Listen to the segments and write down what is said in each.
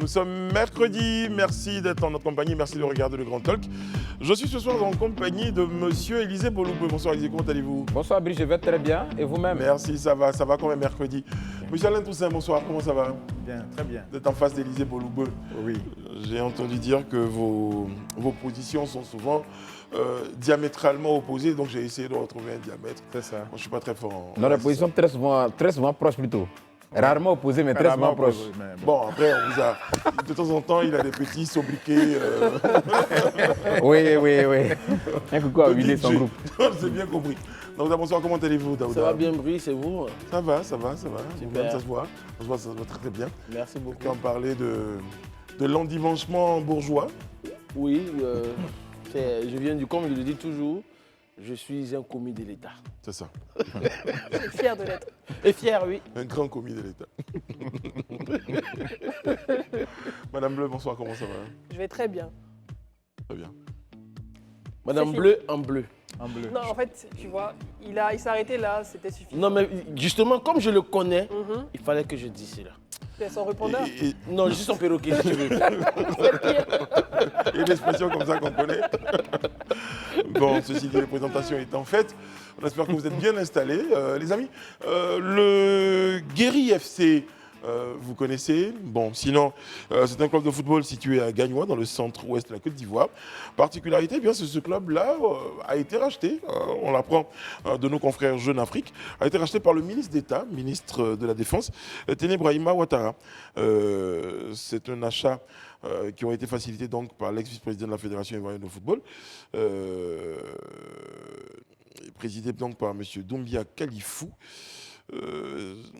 Nous sommes mercredi, merci d'être en notre compagnie, merci de regarder le Grand Talk. Je suis ce soir en compagnie de monsieur Élisée Boloubé. Bonsoir Élisée, comment allez-vous? Bonsoir Brice, je vais très bien. Et vous-même? Merci, ça va quand même mercredi. Monsieur Alain Toussaint, bonsoir, comment ça va? Bien, très bien. Vous êtes en face d'Élisée Boloubé. Oui. J'ai entendu dire que vos positions sont souvent diamétralement opposées, donc j'ai essayé de retrouver un diamètre. C'est ça. Moi, je ne suis pas très fort. Non, les positions très souvent proches plutôt. Rarement opposées, mais très souvent proches. Bon, après, on vous a... De temps en temps, il a des petits sobriquets. Oui. Un coucou à Willy, son groupe. J'ai bien compris. Donc, bonsoir, comment allez-vous, Daouda? Ça va bien, Brice, et vous? Ça va. Ça se voit. Ça se voit très bien. Merci beaucoup. On parlait de l'endimanchement bourgeois. Oui, je viens du, comme je le dis toujours, je suis un commis de l'État. C'est ça. Fier de l'être. Et fier, oui. Un grand commis de l'État. Madame Bleu, bonsoir, comment ça va? Je vais très bien. Très bien. Madame C'est Bleu en bleu. En bleu. Non, en fait, tu vois, il s'est arrêté là, c'était suffisant. Non, mais justement, comme je le connais, il fallait que je dise cela. C'est son répondeur. Non, je suis son perroquet, si tu veux. C'est pire. Il y a une expression comme ça qu'on connaît. Bon, ceci dit, les présentations étant faites, on espère que vous êtes bien installés. Les amis, le Guéry FC, vous connaissez. Bon, sinon, c'est un club de football situé à Gagnois, dans le centre-ouest de la Côte d'Ivoire. Particularité, eh bien, ce club-là a été racheté, on l'apprend de nos confrères Jeune Afrique, a été racheté par le ministre d'État, ministre de la Défense, Ténébrahima Ouattara. C'est un achat qui ont été facilités donc par l'ex-vice-président de la Fédération ivoirienne de football, présidé donc par M. Doumbia Kalifou.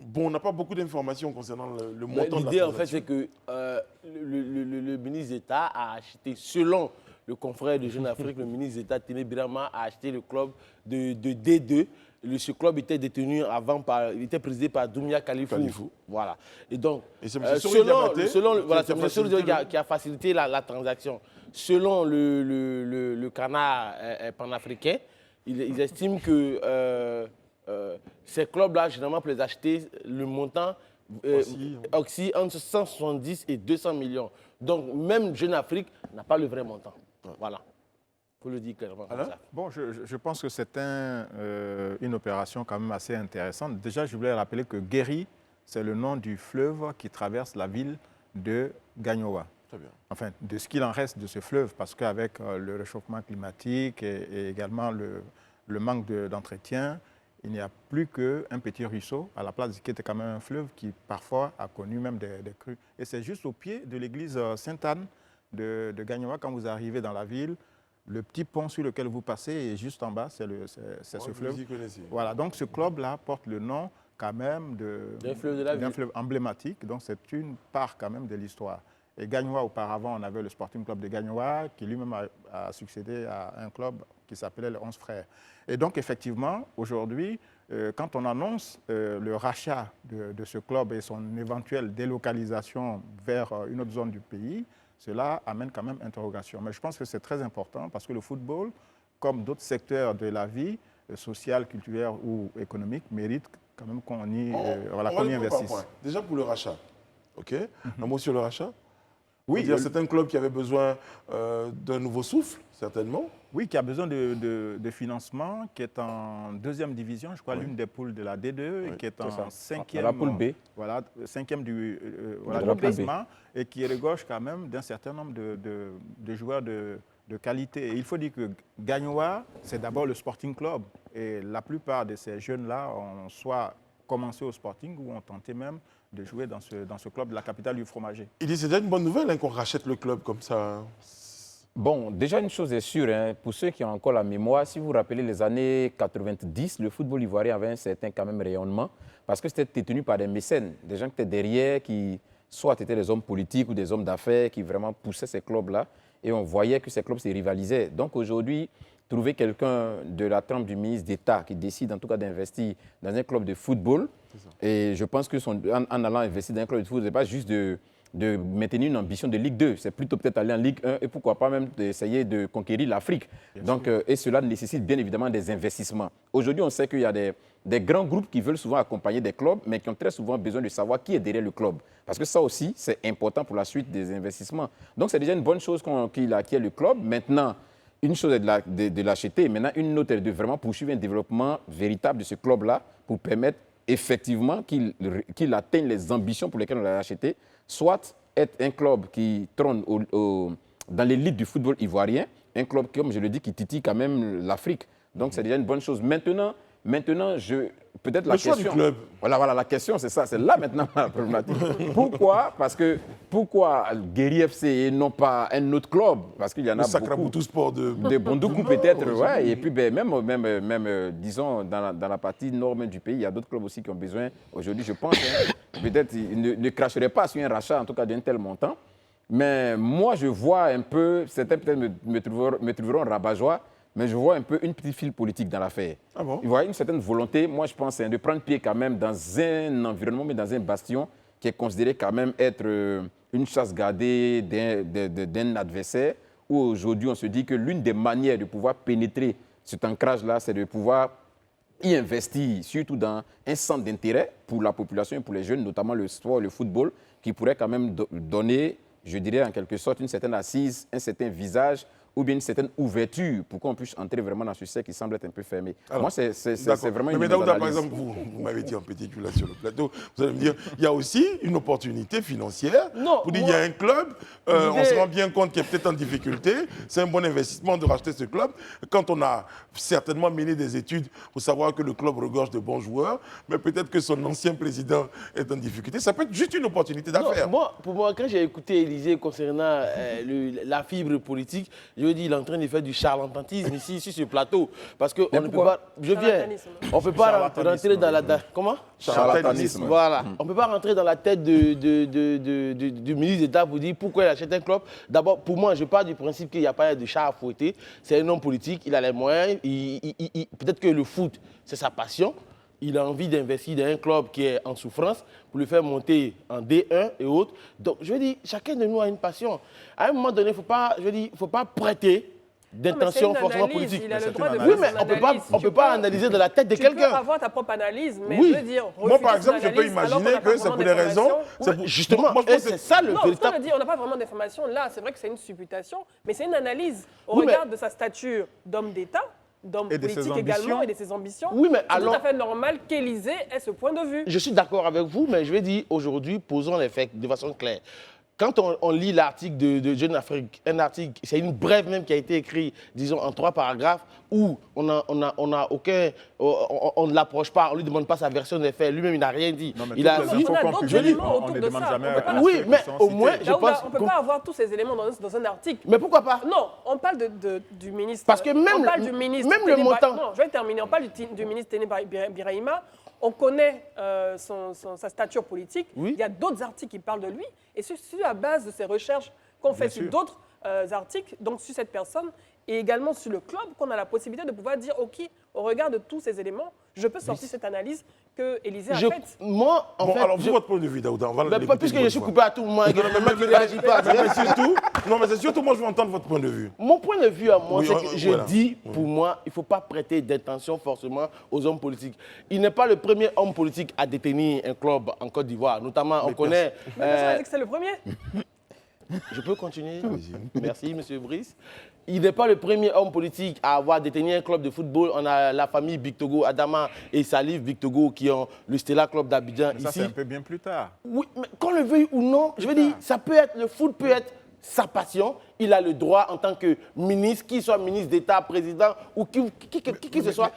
Bon, on n'a pas beaucoup d'informations concernant le montant de la L'idée, en transaction. fait, c'est que le ministre d'État a acheté, selon le confrère de Jeune Afrique, le ministre d'État Ténébrahima a acheté le club de D2. Ce club était détenu avant il était présidé par Doumbia Kalifou. Voilà. Et donc, c'est M. Sori Diabaté c'est M. Sori qui a facilité la transaction. Selon le canard panafricain, ils estiment que ces clubs-là, généralement, pour les acheter, le montant oscille entre 170 et 200 millions. Donc, même Jeune Afrique n'a pas le vrai montant. Voilà. Il faut le dire clairement comme ça. Bon, je pense que c'est une opération quand même assez intéressante. Déjà, je voulais rappeler que Guéry, c'est le nom du fleuve qui traverse la ville de Gagnoa. Très bien. Enfin, de ce qu'il en reste de ce fleuve, parce qu'avec le réchauffement climatique et également le manque d'entretien, il n'y a plus qu'un petit ruisseau à la place qui était quand même un fleuve qui parfois a connu même des crues. Et c'est juste au pied de l'église Sainte-Anne de Gagnoa, quand vous arrivez dans la ville, le petit pont sur lequel vous passez et juste en bas, c'est ce fleuve. Vous y connaissez. Voilà, donc ce club-là porte le nom quand même D'un fleuve de la ville. d'un fleuve emblématique, donc c'est une part quand même de l'histoire. Et Gagnoa, auparavant, on avait le Sporting Club de Gagnoa, qui lui-même a succédé à un club qui s'appelait les 11 Frères. Et donc, effectivement, aujourd'hui, quand on annonce le rachat de ce club et son éventuelle délocalisation vers une autre zone du pays, cela amène quand même interrogation. Mais je pense que c'est très important parce que le football, comme d'autres secteurs de la vie, sociale, culturelle ou économique, mérite quand même qu'on y investisse. Déjà pour le rachat, ok? Un mot sur le rachat? Oui, c'est un club qui avait besoin d'un nouveau souffle, certainement. Oui, qui a besoin de financement, qui est en deuxième division, je crois, l'une des poules de la D2, qui est en cinquième, la poule B. Voilà, cinquième du la classement, et qui regorge quand même d'un certain nombre de joueurs de qualité. Et il faut dire que Gagnoa, c'est d'abord le Sporting Club. Et la plupart de ces jeunes-là ont soit commencé au Sporting ou ont tenté même de jouer dans ce club de la capitale du fromager. Il dit c'est déjà une bonne nouvelle qu'on rachète le club comme ça. Bon, déjà une chose est sûre, hein, pour ceux qui ont encore la mémoire, si vous vous rappelez les années 90, le football ivoirien avait un certain quand même rayonnement parce que c'était détenu par des mécènes, des gens qui étaient derrière, qui soit étaient des hommes politiques ou des hommes d'affaires qui vraiment poussaient ces clubs-là et on voyait que ces clubs se rivalisaient. Donc aujourd'hui, trouver quelqu'un de la trempe du ministre d'État qui décide en tout cas d'investir dans un club de football, et je pense que en allant investir dans un club de football, ce n'est pas juste de maintenir une ambition de Ligue 2. C'est plutôt peut-être aller en Ligue 1 et pourquoi pas même essayer de conquérir l'Afrique. Donc, et cela nécessite bien évidemment des investissements. Aujourd'hui, on sait qu'il y a des grands groupes qui veulent souvent accompagner des clubs, mais qui ont très souvent besoin de savoir qui est derrière le club. Parce que ça aussi, c'est important pour la suite des investissements. Donc, c'est déjà une bonne chose qu'il ait le club. Maintenant, une chose est de l'acheter. Maintenant, une autre est de vraiment poursuivre un développement véritable de ce club-là pour permettre effectivement qu'il atteigne les ambitions pour lesquelles on l'a acheté, soit être un club qui trône dans l'élite du football ivoirien, un club, comme je le dis, qui titille quand même l'Afrique. Donc, c'est déjà une bonne chose. Maintenant peut-être la question... choix du club. Voilà, la question, c'est ça. C'est là maintenant la problématique. Pourquoi Guéry FC et non pas un autre club? Parce qu'il y en a Le Sacramoutou beaucoup. Sport de Bondoukou peut-être, ouais. Et puis même disons, dans la partie nord même du pays, il y a d'autres clubs aussi qui ont besoin. Aujourd'hui, je pense, peut-être ils ne cracheraient pas sur un rachat, en tout cas d'un tel montant. Mais moi, je vois un peu, certains peut-être me trouveront rabat-joie, mais je vois un peu une petite file politique dans l'affaire. Ah bon? Il y a une certaine volonté, moi je pense, de prendre pied quand même dans un environnement, mais dans un bastion qui est considéré quand même être une chasse gardée d'un adversaire, où aujourd'hui on se dit que l'une des manières de pouvoir pénétrer cet ancrage-là, c'est de pouvoir y investir, surtout dans un centre d'intérêt pour la population et pour les jeunes, notamment le sport, le football, qui pourrait quand même donner, je dirais en quelque sorte, une certaine assise, un certain visage, ou bien une certaine ouverture pour qu'on puisse entrer vraiment dans ce cercle qui semble être un peu fermé. Alors, moi, c'est vraiment une Mais mauvaise Daouda, par analyse. exemple, vous m'avez dit en petit là sur le plateau, vous allez me dire, il y a aussi une opportunité financière. Non, pour dire, il y a un club, on l'idée- se rend bien compte qu'il est peut-être en difficulté. C'est un bon investissement de racheter ce club. Quand on a certainement mené des études pour savoir que le club regorge de bons joueurs, mais peut-être que son ancien président est en difficulté, ça peut être juste une opportunité d'affaires. Pour moi, quand j'ai écouté Élysée concernant la fibre politique, je me dis, il est en train de faire du charlatanisme ici, sur ce plateau. Parce qu'on ne peut pas. Je viens. Charlatanisme. On ne peut pas rentrer dans la. Comment? Charlatanisme. Voilà. On ne peut pas rentrer dans la tête du ministre d'État pour dire pourquoi il achète un club. D'abord, pour moi, je pars du principe qu'il n'y a pas de chat à fouetter. C'est un homme politique, il a les moyens. Peut-être que le foot, c'est sa passion. Il a envie d'investir dans un club qui est en souffrance pour le faire monter en D1 et autres. Donc, je veux dire, chacun de nous a une passion. À un moment donné, il ne faut pas prêter d'intention forcément politique. Il a le droit de Oui, mais on ne peut pas analyser de la tête de Tu peux quelqu'un. avoir ta propre analyse, mais Oui. je veux dire... Moi, par refuser exemple, son je peux analyse alors qu'on imaginer n'a pas que c'est vraiment pour des raisons. d'informations. c'est pour- Justement, moi, je et pense que c'est ça le Non, ça véritable... veut dire on n'a pas vraiment d'informations. Là, c'est vrai que c'est une supputation, mais c'est une analyse au Oui, mais- regard de sa stature d'homme d'État, d'homme Et de ses politique ambitions. également, et de ses ambitions. Oui, mais C'est alors- tout à fait normal qu'Élysée ait ce point de vue. Je suis d'accord avec vous, mais je vais dire aujourd'hui, posons les faits de façon claire. Quand on lit l'article de Jeune Afrique, un article, c'est une brève même qui a été écrite, disons, en 3 paragraphes, où on ne l'approche pas, on ne lui demande pas sa version des faits. Lui-même, il n'a rien dit. Non, mais Il a toutes les dit... infos on a qu'on d'autres publie, éléments on autour ne de demande ça. jamais On peut pas- à Oui, ceux qui mais sont au cités. moins, je Daouda, pense on ne peut qu'on- pas avoir tous ces éléments dans un article. Mais pourquoi pas? Non, on parle du ministre. Parce que même on parle le- du ministre. même le Téné montant. Non, je vais terminer. On parle du ministre Téné Birahima. On connaît sa stature politique. Oui. Il y a d'autres articles qui parlent de lui. Et c'est sur la base de ces recherches qu'on fait Bien sur sûr. d'autres articles, donc sur cette personne, et également sur le club, qu'on a la possibilité de pouvoir dire, OK, au regard de tous ces éléments, je peux sortir cette analyse que Élysée a faite. Moi, en Bon, fait... alors, vous, votre point de vue, Daouda, on va Mais l'écouter pas puisque une je bonne suis fois. coupé à tout moment, et que le mec ne réagit pas. Mais surtout, non, mais c'est surtout, moi, je veux entendre votre point de vue. Mon point de vue à moi, Oui, c'est que je voilà. dis, pour moi, il ne faut pas prêter d'intention forcément aux hommes politiques. Il n'est pas le premier homme politique à détenir un club en Côte d'Ivoire. Notamment, on connaît... Mais personne n'a dit que c'est le premier. Je peux continuer? Merci, M. Brice. Il n'est pas le premier homme politique à avoir détenu un club de football. On a la famille Bictogo, Adama et Salif Bictogo qui ont le Stella Club d'Abidjan Mais ça, ici. c'est un peu bien plus tard. Oui, mais qu'on le veuille ou non, je veux dire, ça peut être, le foot peut être sa passion. Il a le droit en tant que ministre, qu'il soit ministre d'État, président ou qui que ce soit.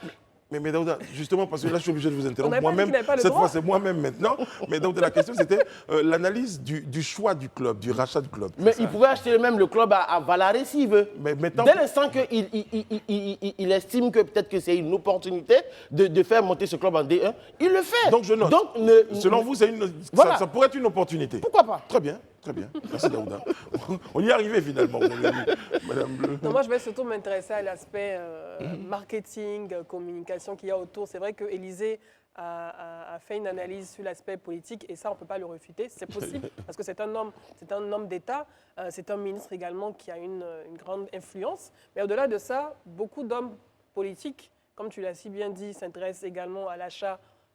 Mais Daouda, justement, parce que là, je suis obligé de vous On interrompre. n'avait pas dit Moi-même, qu'il n'avait pas le cette droit. fois, c'est moi-même maintenant. Mais Daouda, la question, c'était l'analyse du choix du club, du rachat du club. Mais il pouvait acheter même le club à Valaré s'il veut. Mais maintenant- Dès l'instant qu'il estime que peut-être que c'est une opportunité de faire monter ce club en D1, il le fait. Donc, je note. Donc, Selon vous, Voilà. ça pourrait être une opportunité. pourquoi pas? Très bien, très bien. Merci, Daouda. On y est arrivé, finalement, mon ami. Madame Bleu. Non, moi, je vais surtout m'intéresser à l'aspect marketing, communication qu'il y a autour. C'est vrai que Élysée a fait une analyse sur l'aspect politique et ça, on ne peut pas le refuter. C'est possible parce que c'est un homme d'État, c'est un ministre également qui a une grande influence. Mais au-delà de ça, beaucoup d'hommes politiques, comme tu l'as si bien dit, s'intéressent également à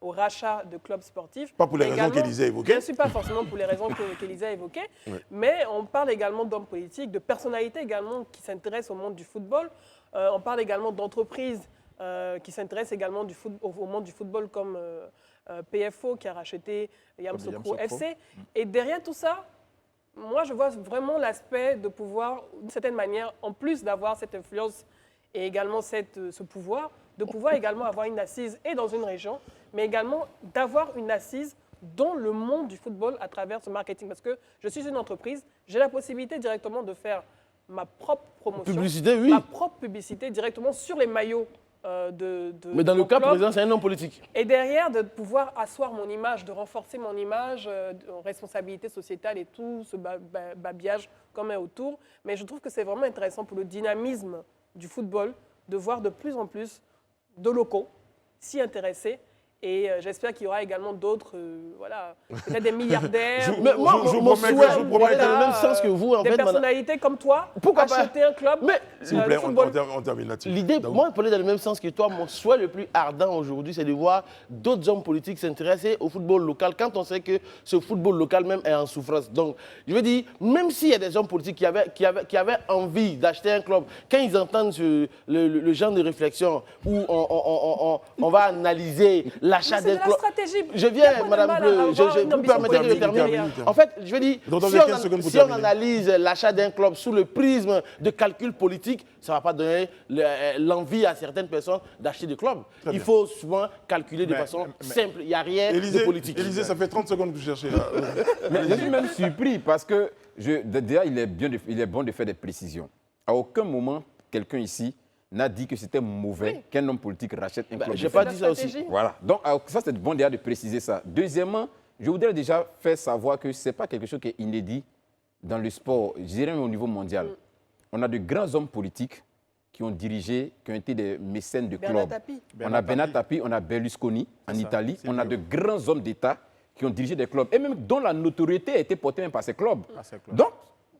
au rachat de clubs sportifs. Pas pour les raisons qu'Élysée a évoquées. Bien sûr, pas forcément pour les raisons qu'Élysée a évoquées, mais on parle également d'hommes politiques, de personnalités également qui s'intéressent au monde du football. On parle également d'entreprises qui s'intéressent également au monde du football comme PFO qui a racheté Yamoussoukro FC. Et derrière tout ça, moi je vois vraiment l'aspect de pouvoir, d'une certaine manière, en plus d'avoir cette influence et également ce pouvoir, de pouvoir également avoir une assise et dans une région, mais également d'avoir une assise dans le monde du football à travers ce marketing. Parce que je suis une entreprise, j'ai la possibilité directement de faire ma propre promotion, ma propre publicité directement sur les maillots mais dans le cas présent, c'est un homme politique. Et derrière, de pouvoir asseoir mon image, de renforcer mon image, responsabilité sociétale et tout, ce babillage qu'on met autour. Mais je trouve que c'est vraiment intéressant pour le dynamisme du football de voir de plus en plus de locaux s'y intéresser. Et j'espère qu'il y aura également d'autres, peut-être des milliardaires. Mais moi, mon souhait, je vous promets, dans le même sens que vous, en des fait. Des personnalités comme toi, pourquoi acheter un club. Mais, s'il vous plaît, on termine là-dessus. L'idée, moi, pour aller dans le même sens que toi, mon souhait le plus ardent aujourd'hui, c'est de voir d'autres hommes politiques s'intéresser au football local quand on sait que ce football local même est en souffrance. Donc, je veux dire, même s'il y a des hommes politiques qui avaient envie d'acheter un club, quand ils entendent le genre de réflexion où on va analyser l'achat d'un club. Je viens, Madame Bleu, vous permettez que je termine. En fait, je veux dire, si on analyse l'achat d'un club sous le prisme de calcul politique, ça ne va pas donner l'envie à certaines personnes d'acheter des clubs. Il faut souvent calculer de façon simple. Il n'y a rien de politique. Élysée, ça fait 30 secondes que vous cherchez là. Mais je suis même surpris parce que, déjà, il est bon de faire des précisions. À aucun moment, quelqu'un ici n'a dit que c'était mauvais qu'un homme politique rachète un club. Je n'ai pas dit ça aussi. Voilà. Donc, ça, c'est bon déjà de préciser ça. Deuxièmement, je voudrais déjà faire savoir que ce n'est pas quelque chose qui est inédit dans le sport, je dirais même au niveau mondial. On a de grands hommes politiques qui ont dirigé, qui ont été des mécènes de clubs. On a Bernard Tapie, on a Berlusconi en Italie. On a de grands hommes d'État qui ont dirigé des clubs et même dont la notoriété a été portée même par ces clubs. Donc,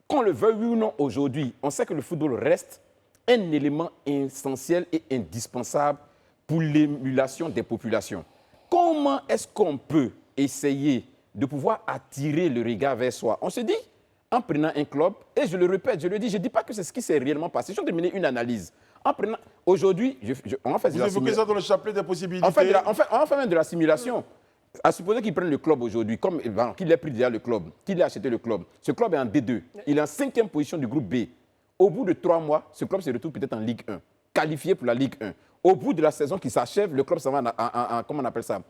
qu'on le veuille oui ou non aujourd'hui, on sait que le football reste un élément essentiel et indispensable pour l'émulation des populations. Comment est-ce qu'on peut essayer de pouvoir attirer le regard vers soi? On se dit, en prenant un club, et je le répète, je le dis, je ne dis pas que c'est ce qui s'est réellement passé, je suis en train de mener une analyse. En prenant, aujourd'hui, on va faire de la simulation. Vous évoquez ça dans le chapelet des possibilités. On fait même de la simulation. À supposer qu'il prenne le club aujourd'hui, qu'il ait pris déjà le club, qu'il ait acheté le club. Ce club est en D2, il est en 5e position du groupe B. Au bout de 3 mois, ce club se retrouve peut-être en Ligue 1, qualifié pour la Ligue 1. Au bout de la saison qui s'achève, le club s'en va en comment on appelle ça?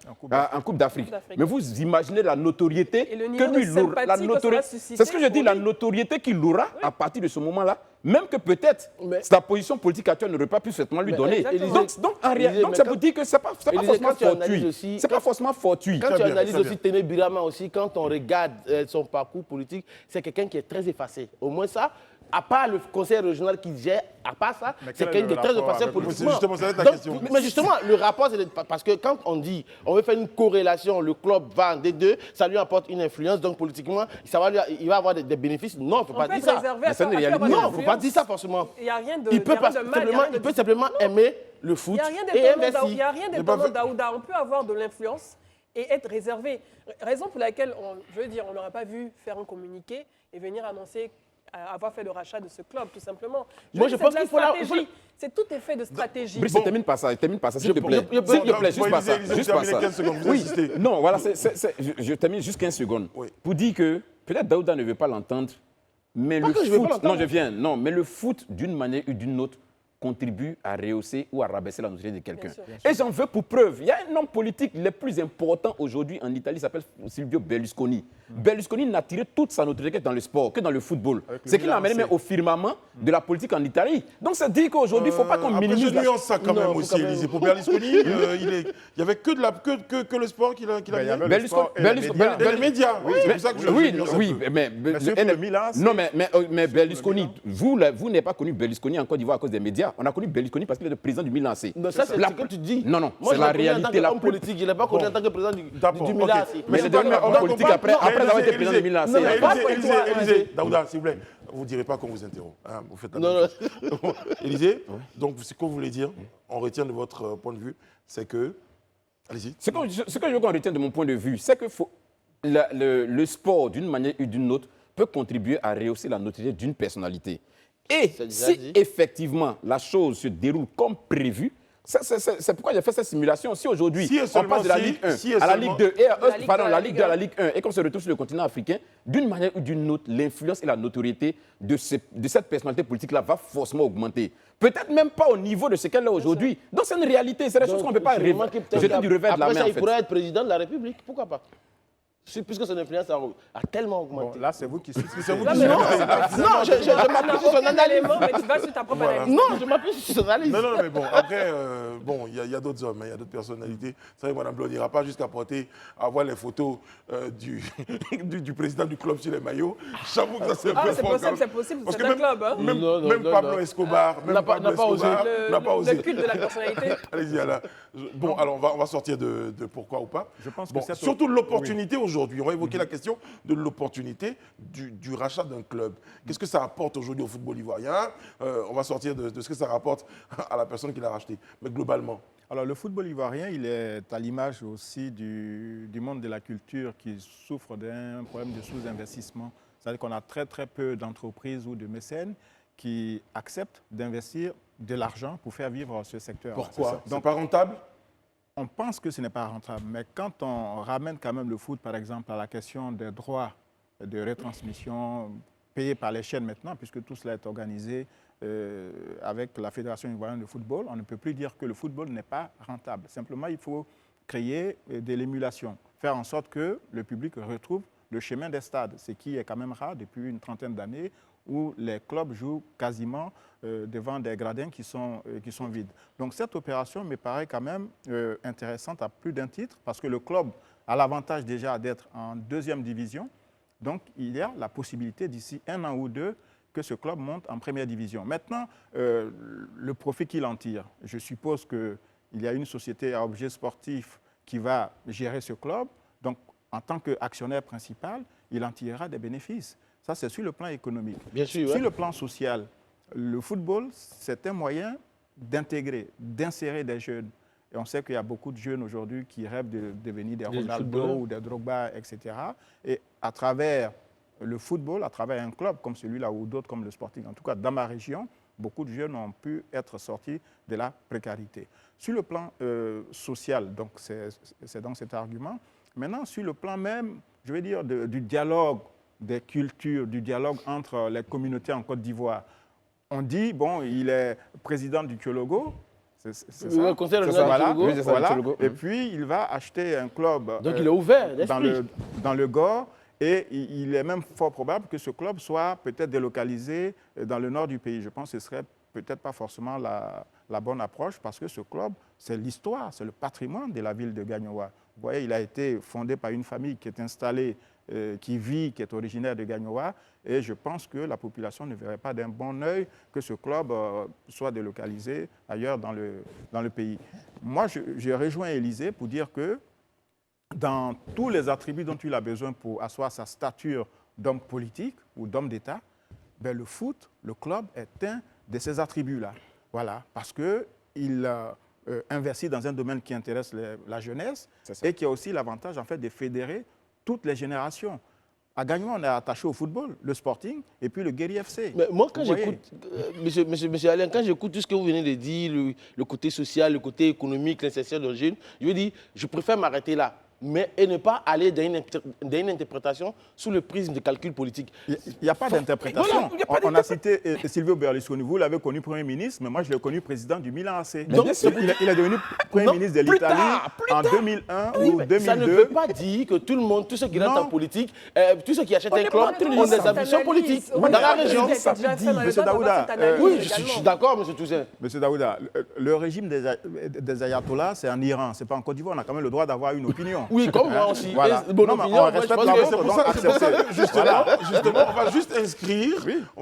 En Coupe d'Afrique. Mais vous imaginez la notoriété que lui aura. C'est ce que je dis, la notoriété qu'il aura à partir de ce moment-là, même que peut-être sa position politique actuelle n'aurait pas pu certainement lui donner. Donc ça vous dit que ce n'est pas forcément fortuit. C'est pas forcément fortuit. Quand tu analyses aussi Téné Birama aussi, quand on regarde son parcours politique, c'est quelqu'un qui est très effacé. Au moins ça. À part le conseil régional qui gère, à part ça, c'est quelqu'un qui est très effacé politiquement. Justement, ça va être la question. Mais justement, le rapport, c'est parce que quand on dit, on veut faire une corrélation, le club va en D2, ça lui apporte une influence, donc politiquement, il va avoir des bénéfices. Non, il ne faut pas dire ça. Non, il ne faut pas dire ça forcément. Il n'y a rien de Il peut simplement aimer le foot et investir. Il n'y a rien d'étonnant, Daouda. On peut avoir de l'influence et être réservé. Raison pour laquelle, on n'aura pas vu faire un communiqué et venir annoncer avoir fait le rachat de ce club, tout simplement. Moi, je pense qu'il faut la... C'est tout effet de stratégie. Brice, termine pas ça, s'il te plaît. S'il te plaît, juste pas ça. Juste pas ça. 15 secondes, vous insistez. Non, voilà, je termine juste 15 secondes. Oui. Pour dire que peut-être Daouda ne veut pas l'entendre, mais le foot... Non, mais le foot, d'une manière ou d'une autre, contribue à rehausser ou à rabaisser la notoriété de quelqu'un. Et j'en veux pour preuve. Il y a un homme politique le plus important aujourd'hui en Italie, il s'appelle Silvio Berlusconi. Berlusconi n'a tiré toute sa notoriété que dans le sport, que dans le football. C'est qu'il l'a amené même au firmament de la politique en Italie. Donc ça dit qu'aujourd'hui, il ne faut pas qu'on minimise... Après, je nuance ça quand même aussi, Élysée. Pour Berlusconi, il n'y avait que le sport qu'il a mis. Les médias. C'est pour ça que je Oui, mais Berlusconi, vous n'avez pas connu Berlusconi en Côte d'Ivoire à cause des médias. là. On a connu Berlusconi parce qu'il est le président du Milan AC. Non, ça, c'est ce que tu dis. Non, non, Moi, c'est je la l'ai connu en tant réalité. qu'homme politique. Je ne l'ai pas connu en tant que président du Milan AC. Mais il est devenu homme politique après avoir été président du Milan AC. Élisée, Daouda, s'il vous plaît, vous ne direz pas qu'on vous interrompt. Hein, vous faites la même chose. Élisée, donc ce que vous voulez dire, on retient de votre point de vue, c'est que... Allez-y. Ce que je veux qu'on retienne de mon point de vue, c'est que le sport, d'une manière ou d'une autre, peut contribuer à rehausser la notoriété d'une personnalité. Et si effectivement la chose se déroule comme prévu, c'est pourquoi j'ai fait cette simulation. Si aujourd'hui on passe de la Ligue 1 à la Ligue 2 et la Ligue 2 à la Ligue 1 et qu'on se retrouve sur le continent africain, d'une manière ou d'une autre, l'influence et la notoriété de cette personnalité politique-là va forcément augmenter. Peut-être même pas au niveau de ce qu'elle est aujourd'hui. Donc c'est une réalité, c'est des choses qu'on ne peut pas jeter du revers de la main. Après ça, il pourrait être président de la République, pourquoi pas? Puisque son influence a tellement augmenté. Bon, là, c'est vous qui suivez. Non, je m'appuie sur son analyse. Mais tu vas sur ta propre analyse. Non, je m'appuie sur son analyse. Non, mais bon, après, il y a d'autres hommes, il y a d'autres personnalités. C'est vrai, Mme Blanc n'ira pas jusqu'à avoir les photos du président du club sur les maillots. J'avoue que ça, c'est un peu fort. C'est possible, Parce c'est que un club. Hein. Même Pablo Escobar n'a pas osé. Le culte de la personnalité. Allez-y, Alain. Bon, alors, on va sortir de pourquoi ou pas. Je pense Bon, que surtout l'opportunité aujourd'hui. On va évoquer la question de l'opportunité du rachat d'un club. Qu'est-ce que ça apporte aujourd'hui au football ivoirien? On va sortir de ce que ça rapporte à la personne qui l'a racheté. Mais globalement. Alors, le football ivoirien, il est à l'image aussi du monde de la culture qui souffre d'un problème de sous-investissement. C'est-à-dire qu'on a très, très peu d'entreprises ou de mécènes qui acceptent d'investir de l'argent pour faire vivre ce secteur. Pourquoi? Donc, pas rentable? On pense que ce n'est pas rentable, mais quand on ramène quand même le foot, par exemple, à la question des droits de retransmission payés par les chaînes maintenant, puisque tout cela est organisé avec la Fédération ivoirienne de football, on ne peut plus dire que le football n'est pas rentable. Simplement, il faut créer de l'émulation, faire en sorte que le public retrouve le chemin des stades, ce qui est quand même rare depuis une trentaine d'années, où les clubs jouent quasiment devant des gradins qui sont vides. Donc cette opération me paraît quand même intéressante à plus d'un titre, parce que le club a l'avantage déjà d'être en deuxième division. Donc il y a la possibilité d'ici 1 an ou 2 que ce club monte en première division. Maintenant, le profit qu'il en tire, je suppose qu'il y a une société à objet sportif qui va gérer ce club. Donc en tant qu'actionnaire principal, il en tirera des bénéfices. Ça, c'est sur le plan économique. Bien sûr, sur le plan social, le football, c'est un moyen d'intégrer, d'insérer des jeunes. Et on sait qu'il y a beaucoup de jeunes aujourd'hui qui rêvent de devenir des Ronaldo ou des Drogba, etc. Et à travers le football, à travers un club comme celui-là ou d'autres comme le Sporting, en tout cas dans ma région, beaucoup de jeunes ont pu être sortis de la précarité. Sur le plan social, donc c'est dans cet argument. Maintenant, sur le plan même, je vais dire, du dialogue, des cultures, du dialogue entre les communautés en Côte d'Ivoire. On dit, bon, il est président du Thiologo, c'est ça. Le conseil régional du Thiologo. Voilà. Et puis, il va acheter un club donc il est ouvert dans le Gore, et il est même fort probable que ce club soit peut-être délocalisé dans le nord du pays. Je pense que ce serait peut-être pas forcément la bonne approche, parce que ce club, c'est l'histoire, c'est le patrimoine de la ville de Gagnoa. Vous voyez, il a été fondé par une famille qui est installée, qui vit, qui est originaire de Gagnoa, et je pense que la population ne verrait pas d'un bon œil que ce club soit délocalisé ailleurs dans le pays. Moi, je rejoins Élisée pour dire que dans tous les attributs dont il a besoin pour asseoir sa stature d'homme politique ou d'homme d'État, ben le foot, le club, est un de ces attributs-là. Voilà, parce qu'il investit dans un domaine qui intéresse la jeunesse et qui a aussi l'avantage en fait, de fédérer toutes les générations. À Gagnoa, on est attaché au football, le Sporting et puis le Guéry FC. Mais moi, quand j'écoute, monsieur Alain, quand j'écoute tout ce que vous venez de dire, le côté social, le côté économique, l'insertion d'un jeune, je veux dire, je préfère m'arrêter là. Et ne pas aller dans une interprétation sous le prisme de calcul politique. Il n'y a pas d'interprétation. On a cité Silvio Berlusconi. Vous l'avez connu Premier ministre, mais moi je l'ai connu président du Milan AC. Donc, il est devenu Premier ministre de l'Italie en 2001 ou 2002. Ça ne veut pas dire que tout le monde, tous ceux qui rentrent en politique, tous ceux qui achètent un club, ont des ambitions politiques dans la région. Monsieur Daouda, oui, je suis d'accord, monsieur Toussaint. Monsieur Daouda, le régime des ayatollahs, c'est en Iran, ce n'est pas en Côte d'Ivoire. On a quand même le droit d'avoir une opinion. Oui, comme moi aussi. Voilà. Et, bon, Non, mais opinion, on moi, je respecte pense la que- vôtre. C'est pour ça, Donc, c'est pour ça que acceptez. justement, Voilà. justement, on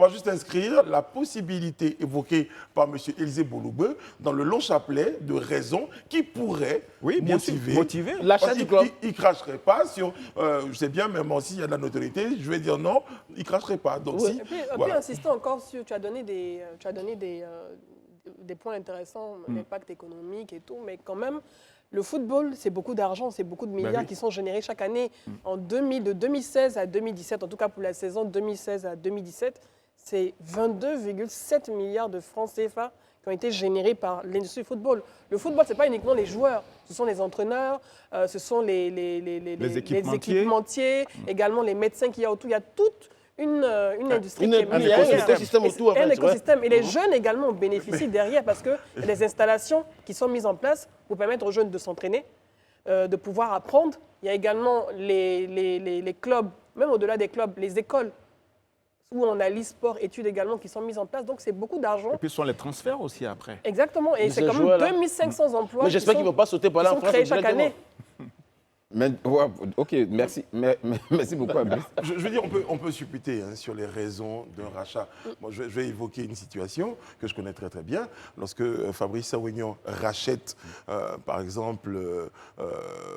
va juste inscrire la possibilité évoquée par M. Élisée Boloube dans le long chapelet de raisons qui pourraient Oui, bien sûr, motiver. L'achat Parce du qu'il- club. Il ne cracherait pas sur, je sais bien, même s'il y a de la notoriété, je vais dire non, il ne cracherait pas. Donc si, Et puis, voilà. insistant encore sur, tu as donné des points intéressants, l'impact économique et tout, mais quand même, le football, c'est beaucoup d'argent, c'est beaucoup de milliards oui. qui sont générés chaque année. De 2016 à 2017, en tout cas pour la saison 2016 à 2017, c'est 22,7 milliards de francs CFA qui ont été générés par l'industrie du football. Le football, ce n'est pas uniquement les joueurs, ce sont les entraîneurs, ce sont les équipementiers, également les médecins qu'il y a autour. Il y a toute une industrie qui est il y a un écosystème autour, en fait, un ouais. écosystème. Et les jeunes également bénéficient derrière parce que les installations qui sont mises en place pour permettre aux jeunes de s'entraîner, de pouvoir apprendre. Il y a également les clubs, même au-delà des clubs, les écoles où on a l'e-sport, études également qui sont mises en place. Donc c'est beaucoup d'argent. Et puis, ce sont les transferts aussi après. Exactement. Et Mais c'est ces quand même joueurs-là. 2500 emplois. Mais j'espère qu'ils ne vont pas sauter par là en sont France créés chaque directement. année. Mais, ouais, ok, merci. Merci beaucoup, Abdel. Je veux dire, on peut supputer sur les raisons d'un rachat. Moi, je vais évoquer une situation que je connais très très bien. Lorsque Fabrice Sawignon rachète, par exemple,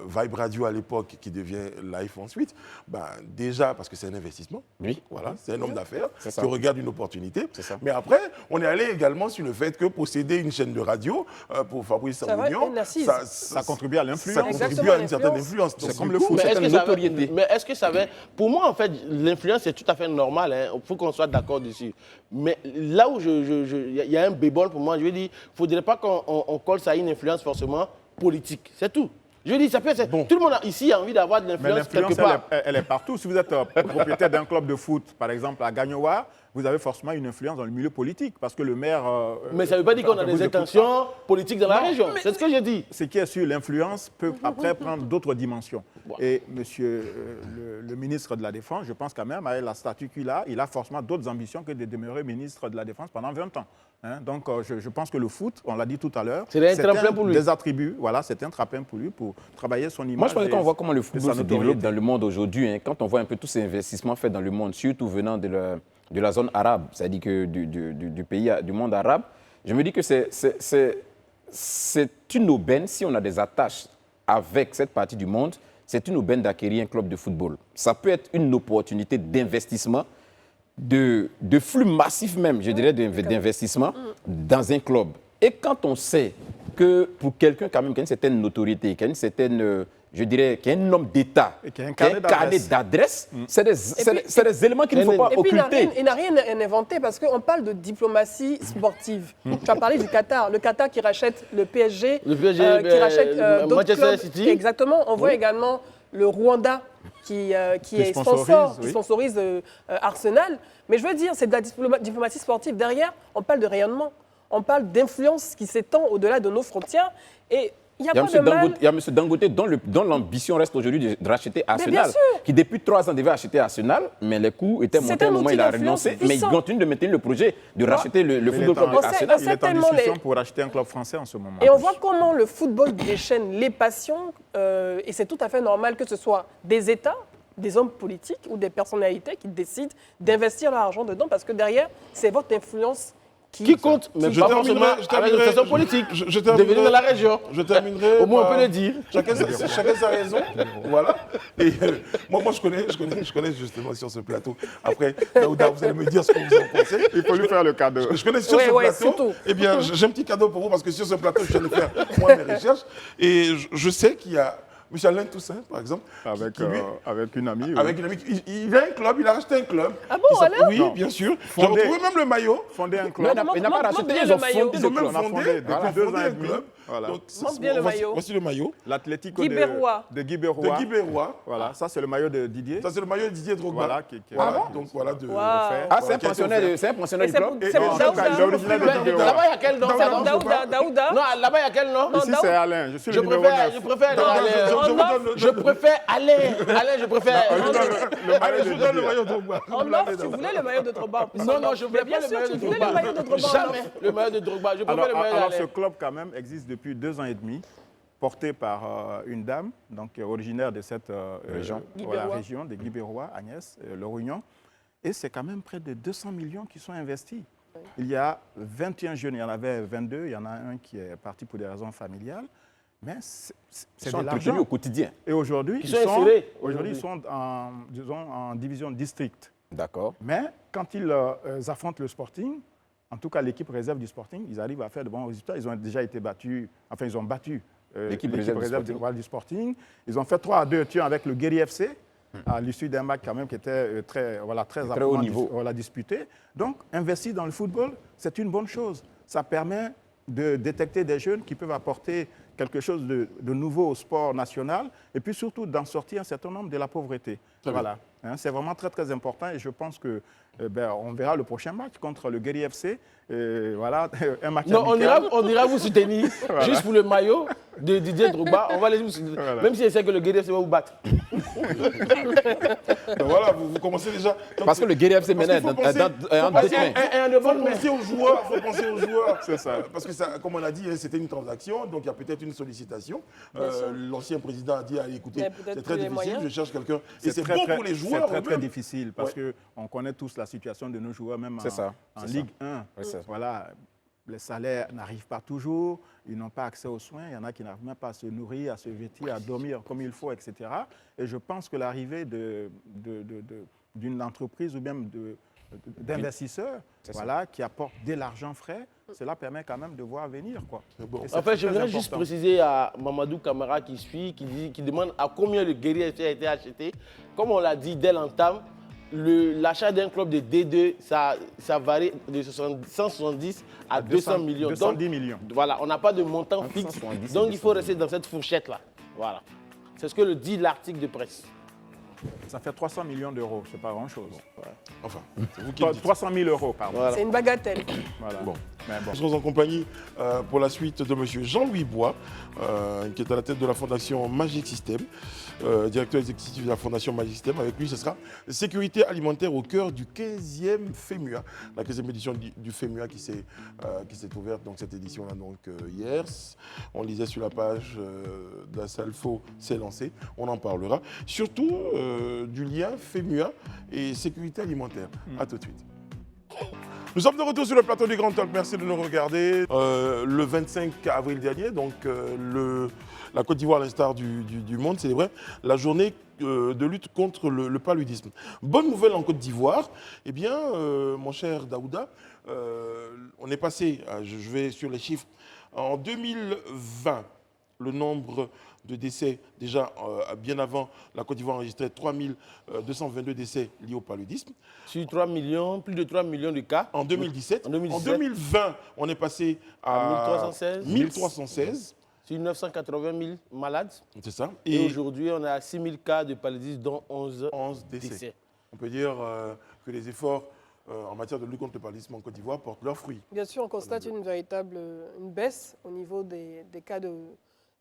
Vibe Radio à l'époque, qui devient Life ensuite, ben, déjà, parce que c'est un investissement, Oui. voilà, c'est un homme d'affaires C'est qui ça. regarde une opportunité. C'est ça. Mais après, on est allé également sur le fait que posséder une chaîne de radio pour Fabrice Ça va, Sawignon, une assise. Ça contribue à l'influence. Ça contribue Exactement, à une certaine l'influence. influence. C'est Donc, comme du le coup, foot. c'est une ça va- notoriété. mais est-ce que ça va... Pour moi, en fait, l'influence, c'est tout à fait normal. Il faut qu'on soit d'accord dessus. Mais là où il y a un bémol pour moi, je veux dire, il ne faudrait pas qu'on colle ça à une influence forcément politique. C'est tout. Je veux dire, ça peut être... Tout le monde ici a envie d'avoir de Mais l'influence l'influence, quelque part. elle est partout. Si vous êtes propriétaire d'un club de foot, par exemple à Gagnoa, vous avez forcément une influence dans le milieu politique parce que le maire... Mais ça ne veut pas dire qu'on a vous des écoute pas. intentions politiques dans la région. C'est ce que je dis. Ce qui est sûr, l'influence peut après prendre d'autres dimensions. Bon. Et monsieur le ministre de la Défense, je pense quand même, avec la statue qu'il a, il a forcément d'autres ambitions que de demeurer ministre de la Défense pendant 20 ans. Hein. Donc je pense que le foot, on l'a dit tout à l'heure, C'est un tremplin pour lui. des attributs, voilà, c'est un tremplin pour lui pour travailler son image. Moi, je pense et- qu'on voit comment le et football sa se développe notoriété. dans le monde aujourd'hui. Hein. Quand on voit un peu tous ces investissements faits dans le monde, surtout venant de la zone arabe, c'est-à-dire que du pays, du monde arabe, je me dis que c'est une aubaine si on a des attaches avec cette partie du monde. C'est une aubaine d'acquérir un club de football. Ça peut être une opportunité d'investissement, de flux massif même, je dirais, d'investissement dans un club. Et quand on sait que pour quelqu'un quand même qui a une certaine notoriété, qui a une certaine, je dirais, qui est un homme d'État, Et qui a un qui a carnet d'adresse, c'est des éléments qu'il ne faut pas Et puis, occulter. il n'a rien inventé parce qu'on parle de diplomatie sportive. Tu as parlé du Qatar. Le Qatar qui rachète le PSG, Le PSG, qui rachète d'autres Manchester clubs. City. Exactement. On voit également le Rwanda qui est sponsor, qui sponsorise Arsenal. Mais je veux dire, c'est de la diplomatie sportive. Derrière, on parle de rayonnement. On parle d'influence qui s'étend au-delà de nos frontières. Et il n'y a pas de mal. Il y a M. Dangote dont l'ambition reste aujourd'hui de racheter Arsenal, sûr. qui depuis 3 ans devait acheter Arsenal, mais les coûts étaient C'est montés à un un moment, outil il a d'influence renoncé, mais il puissant. continue de maintenir le projet de racheter le Mais football club il est en- d'Arsenal. Il est en Certainement, discussion les- pour acheter un club français en ce moment. Et on voit comment le football déchaîne les passions, et c'est tout à fait normal que ce soit des États, des hommes politiques ou des personnalités qui décident d'investir leur argent dedans, parce que derrière, c'est votre influence Qui compte, même Je pas terminerai- forcément je avec une terminerai- façon politique. je terminerai- Devenir dans la région. Je terminerai. Au moins, on par- peut le dire. Chacun sa raison. Voilà. Et moi, je connais justement sur ce plateau. Après, Daouda, vous allez me dire ce que vous en pensez. Il faut lui faire le cadeau. Je connais sur ce plateau. surtout. Eh bien, j'ai un petit cadeau pour vous parce que sur ce plateau, je viens de faire moi mes recherches. Et je sais qu'il y a M. Alain Toussaint, par exemple, Avec, qui, lui, avec une amie. avec une amie, il a un club, il a acheté un club. Ah bon, qui s'appelle- Alain Oui, Non. bien sûr. J'ai Fondé. retrouvé même le maillot. Fonder un Non, club. il n'a pas Montre racheté, bien ils le ont maillot. fondé Ils le ont même club. On a fondé, fondé depuis voilà, 2 ans fondé et un demi. club. Voilà. Donc, Montre bien le maillot. Voici le maillot L'Atlético Guy Berrois. de Guy de Berrois. Guy Berrois. Voilà, ça c'est le maillot de Didier. Ça, c'est le maillot de Didier Drogba. Voilà, qui- Voilà, donc voilà de Wow. Ah, c'est un Voilà, qui a été pensionnaire offert. c'est un pensionnaire Et du c'est club pour- Et c'est non, pour c'est Daouda. il est originaire de Mais Guy Berrois. là-bas, il y a quel nom ça, non Daouda. Non, là-bas, il y a quel nom Ici c'est Alain, je suis le Je numéro préfère, 9. je préfère Non, Alain. je vous donne Je préfère Alain. Alain, je préfère. Le maillot Allez, de je vous donne le Didier. maillot de Drogba. En off, tu voulais le maillot de Drogba. Non, non, je voulais Mais bien pas le sûr, maillot tu de voulais Drogba. le maillot de Drogba. en Jamais off. le maillot de Drogba. Je préfère le maillot Alors ce d'Alain. club quand même existe depuis 2 ans et demi. porté par une dame, donc originaire de cette région des Guibérois, Agnès Le Rougnon. Et c'est quand même près de 200 millions qui sont investis. Oui. Il y a 21 jeunes, il y en avait 22, il y en a un qui est parti pour des raisons familiales. Mais c'est de l'argent au quotidien. Et aujourd'hui, ils sont en division district. D'accord. Mais quand ils affrontent le Sporting, en tout cas l'équipe réserve du Sporting, ils arrivent à faire de bons résultats. Ils ont déjà été battus, enfin ils ont battu l'équipe réserve du Sporting. Ils ont fait 3-2 avec le Guéry FC à l'issue d'un match quand même qui était très haut niveau. Disputé. Donc investir dans le football, c'est une bonne chose. Ça permet de détecter des jeunes qui peuvent apporter quelque chose de nouveau au sport national et puis surtout d'en sortir un certain nombre de la pauvreté. Voilà. Hein, c'est vraiment très, très important et je pense que on verra le prochain match contre le Guéry FC. Voilà, un match amical. On ira vous soutenir juste pour le maillot de Didier Drogba. On va les soutenir. Voilà. Même si je sais que le Guéry FC va vous battre. Voilà, vous commencez déjà. Parce que le Guéry FC maintenant est en 2 semaines. Il faut penser aux joueurs. C'est ça. Parce que, ça, comme on a dit, c'était une transaction, donc il y a peut-être une sollicitation. L'ancien président a dit, allez, écoutez, c'est très difficile, je cherche quelqu'un. Et c'est bon pour les joueurs. C'est très difficile parce qu'on connaît tous la situation de nos joueurs, même en Ligue 1. Voilà, les salaires n'arrivent pas toujours, ils n'ont pas accès aux soins, il y en a qui n'arrivent même pas à se nourrir, à se vêtir, à dormir comme il faut, etc. Et je pense que l'arrivée d'une entreprise ou même d'investisseurs qui apportent de l'argent frais, cela permet quand même de voir venir. Bon. En fait, je voudrais juste préciser à Mamadou Camara qui demande à combien le Guéry FC a été acheté. Comme on l'a dit dès l'entame, l'achat d'un club de D2, ça varie de 170 à 200 millions. 210 millions. Voilà, on n'a pas de montant fixe. Donc il faut rester dans cette fourchette-là. Voilà. C'est ce que dit l'article de presse. Ça fait 300 millions d'euros, c'est pas grand-chose. Ouais. Enfin, c'est vous qui le dites. 300 000 euros, pardon. Voilà. C'est une bagatelle. Voilà. Bon. Nous sommes en compagnie pour la suite de M. Jean-Louis Bois, qui est à la tête de la Fondation Magic System, directeur exécutif de la Fondation Magic System. Avec lui, ce sera sécurité alimentaire au cœur du 15e FEMUA, la 15e édition du FEMUA qui s'est ouverte, donc cette édition-là, hier. On lisait sur la page de la Salfo, c'est lancé, on en parlera. Surtout du lien FEMUA et sécurité alimentaire. À tout de suite. Nous sommes de retour sur le plateau du Grand Talk. Merci de nous regarder. Le 25 avril dernier, donc la Côte d'Ivoire, à l'instar du monde, célébrait la journée de lutte contre le paludisme. Bonne nouvelle en Côte d'Ivoire. Eh bien, mon cher Daouda, on est passé, je vais sur les chiffres, en 2020, le nombre de décès, déjà bien avant, la Côte d'Ivoire enregistrait 3222 décès liés au paludisme. Sur 3 millions, plus de 3 millions de cas. En 2017. En 2020, on est passé à 1316. Sur 980 000 malades. C'est ça. Et aujourd'hui, on a 6 000 cas de paludisme, dont 11 décès. On peut dire que les efforts en matière de lutte contre le paludisme en Côte d'Ivoire portent leurs fruits. Bien sûr, on constate une véritable baisse au niveau des cas de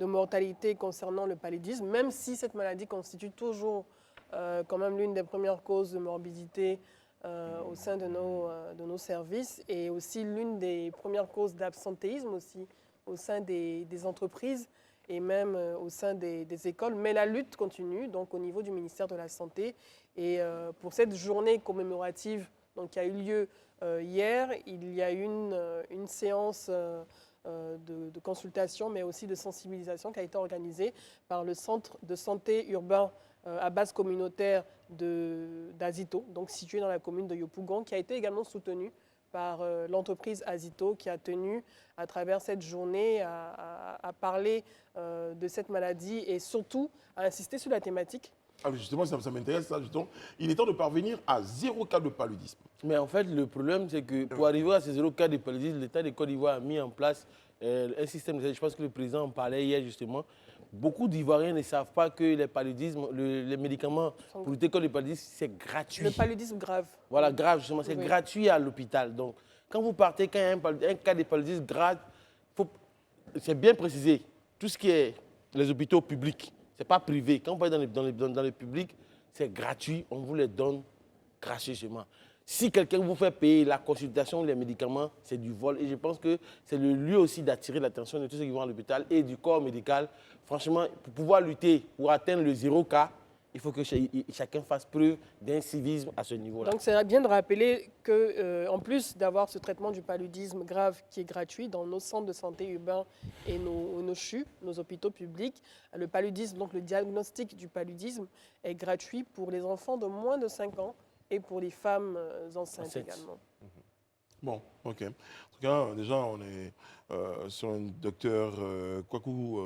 mortalité concernant le paludisme, même si cette maladie constitue toujours quand même l'une des premières causes de morbidité au sein de nos services et aussi l'une des premières causes d'absentéisme aussi au sein des entreprises et même au sein des écoles. Mais la lutte continue donc au niveau du ministère de la Santé. Et pour cette journée commémorative donc, qui a eu lieu hier, il y a eu une séance de consultation, mais aussi de sensibilisation qui a été organisée par le centre de santé urbain à base communautaire d'Azito, donc situé dans la commune de Yopougon, qui a été également soutenu par l'entreprise Azito, qui a tenu à travers cette journée à parler de cette maladie et surtout à insister sur la thématique. Ah, justement, ça m'intéresse, ça, justement. Il est temps de parvenir à 0 cas de paludisme. Mais en fait, le problème, c'est que pour arriver à ces 0 cas de paludisme, l'État de Côte d'Ivoire a mis en place un système, je pense que le président en parlait hier justement. Beaucoup d'Ivoiriens ne savent pas que les paludismes, les médicaments pour lutter contre le paludisme, c'est gratuit. Le paludisme grave. Voilà, grave, justement, c'est gratuit à l'hôpital. Donc, quand vous partez, quand il y a un cas de paludisme grave, c'est bien précisé. Tout ce qui est les hôpitaux publics, ce n'est pas privé. Quand vous allez dans le public, c'est gratuit, on vous les donne gratuitement. Si quelqu'un vous fait payer la consultation, les médicaments, c'est du vol. Et je pense que c'est le lieu aussi d'attirer l'attention de tous ceux qui vont à l'hôpital et du corps médical. Franchement, pour pouvoir lutter, pour atteindre le 0 cas, il faut que chacun fasse preuve d'incivisme à ce niveau-là. Donc c'est bien de rappeler qu'en plus d'avoir ce traitement du paludisme grave qui est gratuit dans nos centres de santé urbains et nos CHU, nos hôpitaux publics, le paludisme, donc le diagnostic du paludisme est gratuit pour les enfants de moins de 5 ans et pour les femmes enceintes également. Bon, ok. En tout cas, déjà, on est sur un docteur Kwaku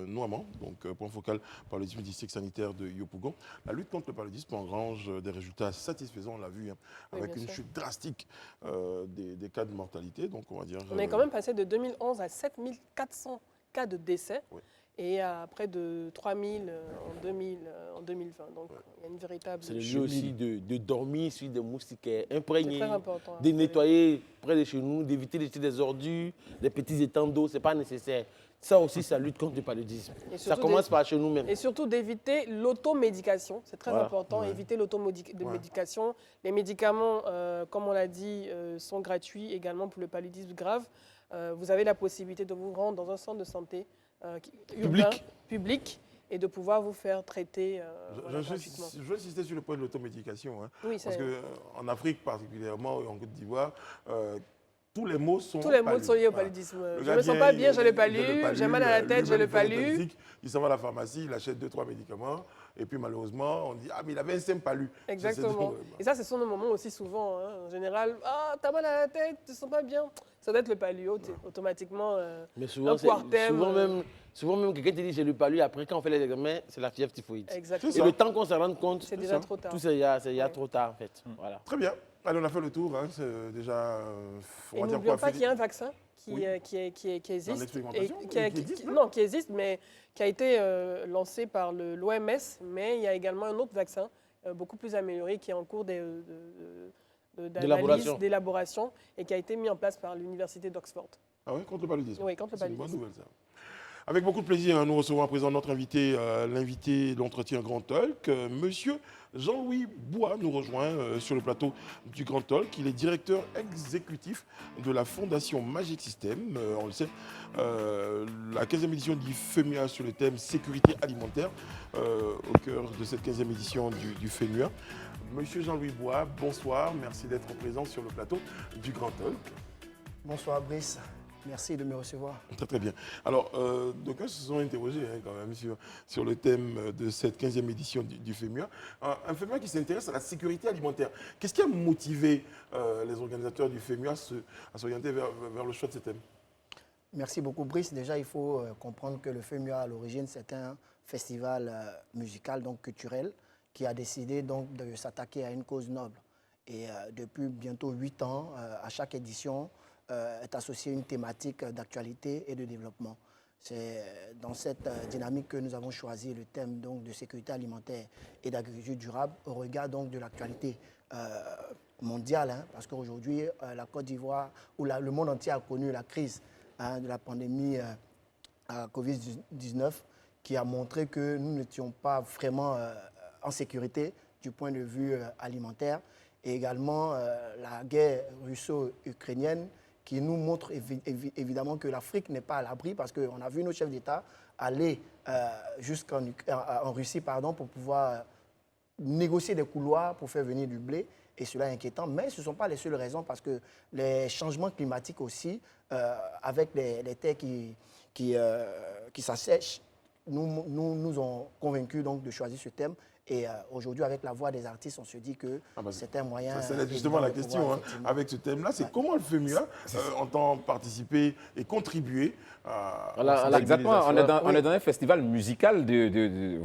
Nouaman, donc point focal paludisme du district sanitaire de Yopougon. La lutte contre le paludisme engrange des résultats satisfaisants, on l'a vu, hein, avec une chute drastique des cas de mortalité. Donc, on va dire. On est quand même passé de 2011 à 7400 cas de décès. Oui. Et à près de 3000 en 2020. Donc, il y a une véritable... C'est le lieu aussi de dormir sur des moustiquaires imprégnés, C'est très important. de nettoyer près de chez nous, d'éviter de jeter des ordures, des petits étangs d'eau, ce n'est pas nécessaire. Ça aussi, ça lutte contre le paludisme. Ça commence par chez nous-mêmes. Et surtout d'éviter l'automédication, c'est très important, Ouais. éviter l'automédication. Les médicaments, comme on l'a dit, sont gratuits également pour le paludisme grave. Vous avez la possibilité de vous rendre dans un centre de santé urbain, public, et de pouvoir vous faire traiter gratuitement. Je veux insister sur le point de l'automédication. Hein, Oui, parce qu'en Afrique particulièrement, en Côte d'Ivoire, tous les mots sont liés au paludisme. Je ne me sens pas bien, je le palud. J'ai mal à la tête, je le palud. Il s'en va à la pharmacie, il achète 2-3 médicaments. Et puis malheureusement, on dit « Ah, mais il avait un simple palud ». Exactement. Et ça, ce sont nos moments aussi souvent. Hein. En général, « Ah, t'as mal à la tête, tu ne te sens pas bien ». Ça doit être le palud, automatiquement. Mais souvent, souvent même quelqu'un te dit « J'ai le palud ». Après, quand on fait les examens, c'est la fièvre typhoïde. Exactement. Et le temps qu'on se rende compte, c'est déjà trop tard. Tout c'est il y a trop tard en fait. Voilà. Très bien. Allez, on a fait le tour. Hein. C'est déjà... Et n'oublions pas qu'il y a un vaccin qui existe. Qui existe, mais qui a été lancé par l'OMS. Mais il y a également un autre vaccin, beaucoup plus amélioré, qui est en cours d'analyse, d'élaboration, et qui a été mis en place par l'Université d'Oxford. Ah oui, contre le paludisme. Oui, contre le paludisme. C'est une bonne nouvelle, ça. Avec beaucoup de plaisir, hein, nous recevons à présent notre invité, l'invité d'entretien Grand Talk, Monsieur Jean-Louis Bois nous rejoint sur le plateau du Grand Talk. Il est directeur exécutif de la Fondation Magic System. On le sait, la 15e édition du FEMUA sur le thème sécurité alimentaire, au cœur de cette 15e édition du FEMUA. Monsieur Jean-Louis Bois, bonsoir. Merci d'être présent sur le plateau du Grand Talk. Bonsoir Brice. Merci de me recevoir. Très très bien. Alors, d'aucuns se sont interrogés quand même sur le thème de cette 15e édition du FEMUA. Un FEMUA qui s'intéresse à la sécurité alimentaire. Qu'est-ce qui a motivé les organisateurs du FEMUA à s'orienter vers le choix de ce thème? Merci beaucoup Brice. Déjà, il faut comprendre que le FEMUA, à l'origine, c'est un festival musical, donc culturel, qui a décidé donc de s'attaquer à une cause noble. Et depuis bientôt 8 ans, à chaque édition, est associée une thématique d'actualité et de développement. C'est dans cette dynamique que nous avons choisi le thème donc, de sécurité alimentaire et d'agriculture durable au regard donc, de l'actualité mondiale, hein, parce qu'aujourd'hui, la Côte d'Ivoire, où le monde entier a connu la crise de la pandémie Covid-19, qui a montré que nous n'étions pas vraiment en sécurité du point de vue alimentaire, et également la guerre russo-ukrainienne, qui nous montre évidemment que l'Afrique n'est pas à l'abri, parce qu'on a vu nos chefs d'État aller jusqu'en Russie pour pouvoir négocier des couloirs pour faire venir du blé, et cela est inquiétant. Mais ce ne sont pas les seules raisons, parce que les changements climatiques aussi, avec les terres qui s'assèchent, nous ont convaincus donc, de choisir ce thème. Et aujourd'hui, avec la voix des artistes, on se dit que c'est un moyen... C'est justement la question, avec ce thème-là, c'est comment le FEMUA entend participer et contribuer à la exactement, on est dans un festival musical de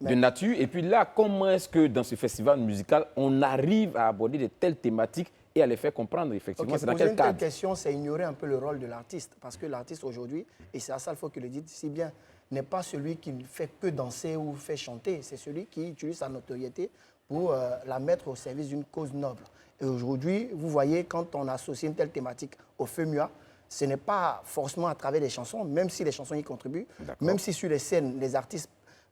nature. Et puis là, comment est-ce que dans ce festival musical, on arrive à aborder de telles thématiques et à les faire comprendre, effectivement, c'est dans quel cadre? Une question, c'est ignorer un peu le rôle de l'artiste. Parce que l'artiste aujourd'hui, et c'est à ça qu'il faut que le dise si bien, n'est pas celui qui ne fait que danser ou fait chanter, c'est celui qui utilise sa notoriété pour la mettre au service d'une cause noble. Et aujourd'hui, vous voyez, quand on associe une telle thématique au FEMUA, ce n'est pas forcément à travers des chansons, même si les chansons y contribuent, même si sur les scènes, les artistes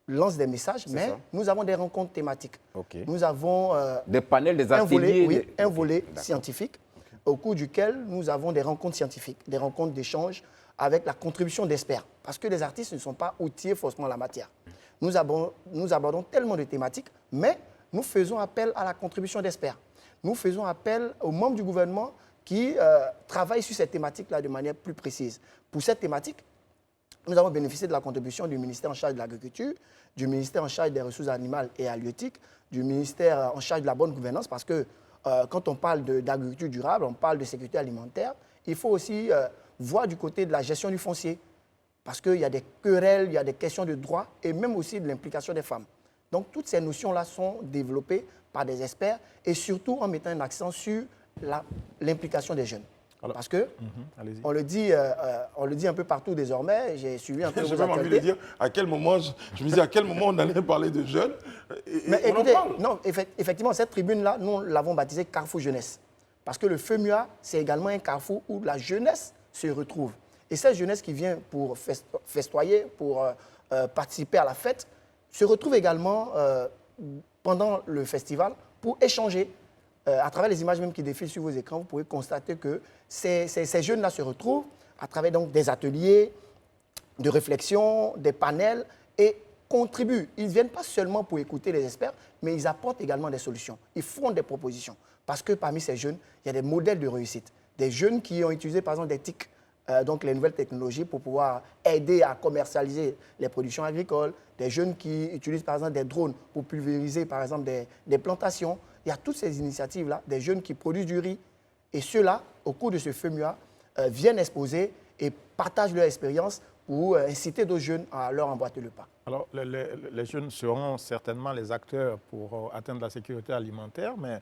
lance des messages, mais ça. nous avons des rencontres thématiques. Ok. Nous avons Des panels, des un ateliers. volet, un Ok, volet d'accord. scientifique au cours duquel nous avons des rencontres scientifiques, des rencontres d'échange avec la contribution d'experts. Parce que les artistes ne sont pas outillés forcément en la matière. Nous abordons tellement de thématiques, mais nous faisons appel à la contribution d'experts. Nous faisons appel aux membres du gouvernement qui travaillent sur cette thématique-là de manière plus précise. Pour cette thématique, nous avons bénéficié de la contribution du ministère en charge de l'agriculture, du ministère en charge des ressources animales et halieutiques, du ministère en charge de la bonne gouvernance, parce que quand on parle d'agriculture durable, on parle de sécurité alimentaire, il faut aussi voir du côté de la gestion du foncier, parce qu'il y a des querelles, il y a des questions de droit et même aussi de l'implication des femmes. Donc toutes ces notions-là sont développées par des experts et surtout en mettant un accent sur l'implication des jeunes. Alors, parce que allez-y. on le dit un peu partout désormais, j'ai suivi un peu J'ai vos même envie de actualités. dire à quel moment, je me disais à quel moment on allait parler de jeunes. Et Mais on écoutez, en parle. non, effectivement, cette tribune-là, nous l'avons baptisée Carrefour Jeunesse. Parce que le FEMUA, c'est également un carrefour où la jeunesse se retrouve. Et cette jeunesse qui vient pour festoyer, pour participer à la fête, se retrouve également pendant le festival pour échanger. À travers les images même qui défilent sur vos écrans, vous pouvez constater que ces jeunes-là se retrouvent à travers donc, des ateliers de réflexion, des panels et contribuent. Ils ne viennent pas seulement pour écouter les experts, mais ils apportent également des solutions. Ils font des propositions. Parce que parmi ces jeunes, il y a des modèles de réussite. Des jeunes qui ont utilisé par exemple des TIC, donc les nouvelles technologies pour pouvoir aider à commercialiser les productions agricoles. Des jeunes qui utilisent par exemple des drones pour pulvériser par exemple des plantations. Il y a toutes ces initiatives-là, des jeunes qui produisent du riz. Et ceux-là, au cours de ce FEMUA, viennent exposer et partagent leur expérience pour inciter d'autres jeunes à leur emboîter le pas. Alors, les jeunes seront certainement les acteurs pour atteindre la sécurité alimentaire, mais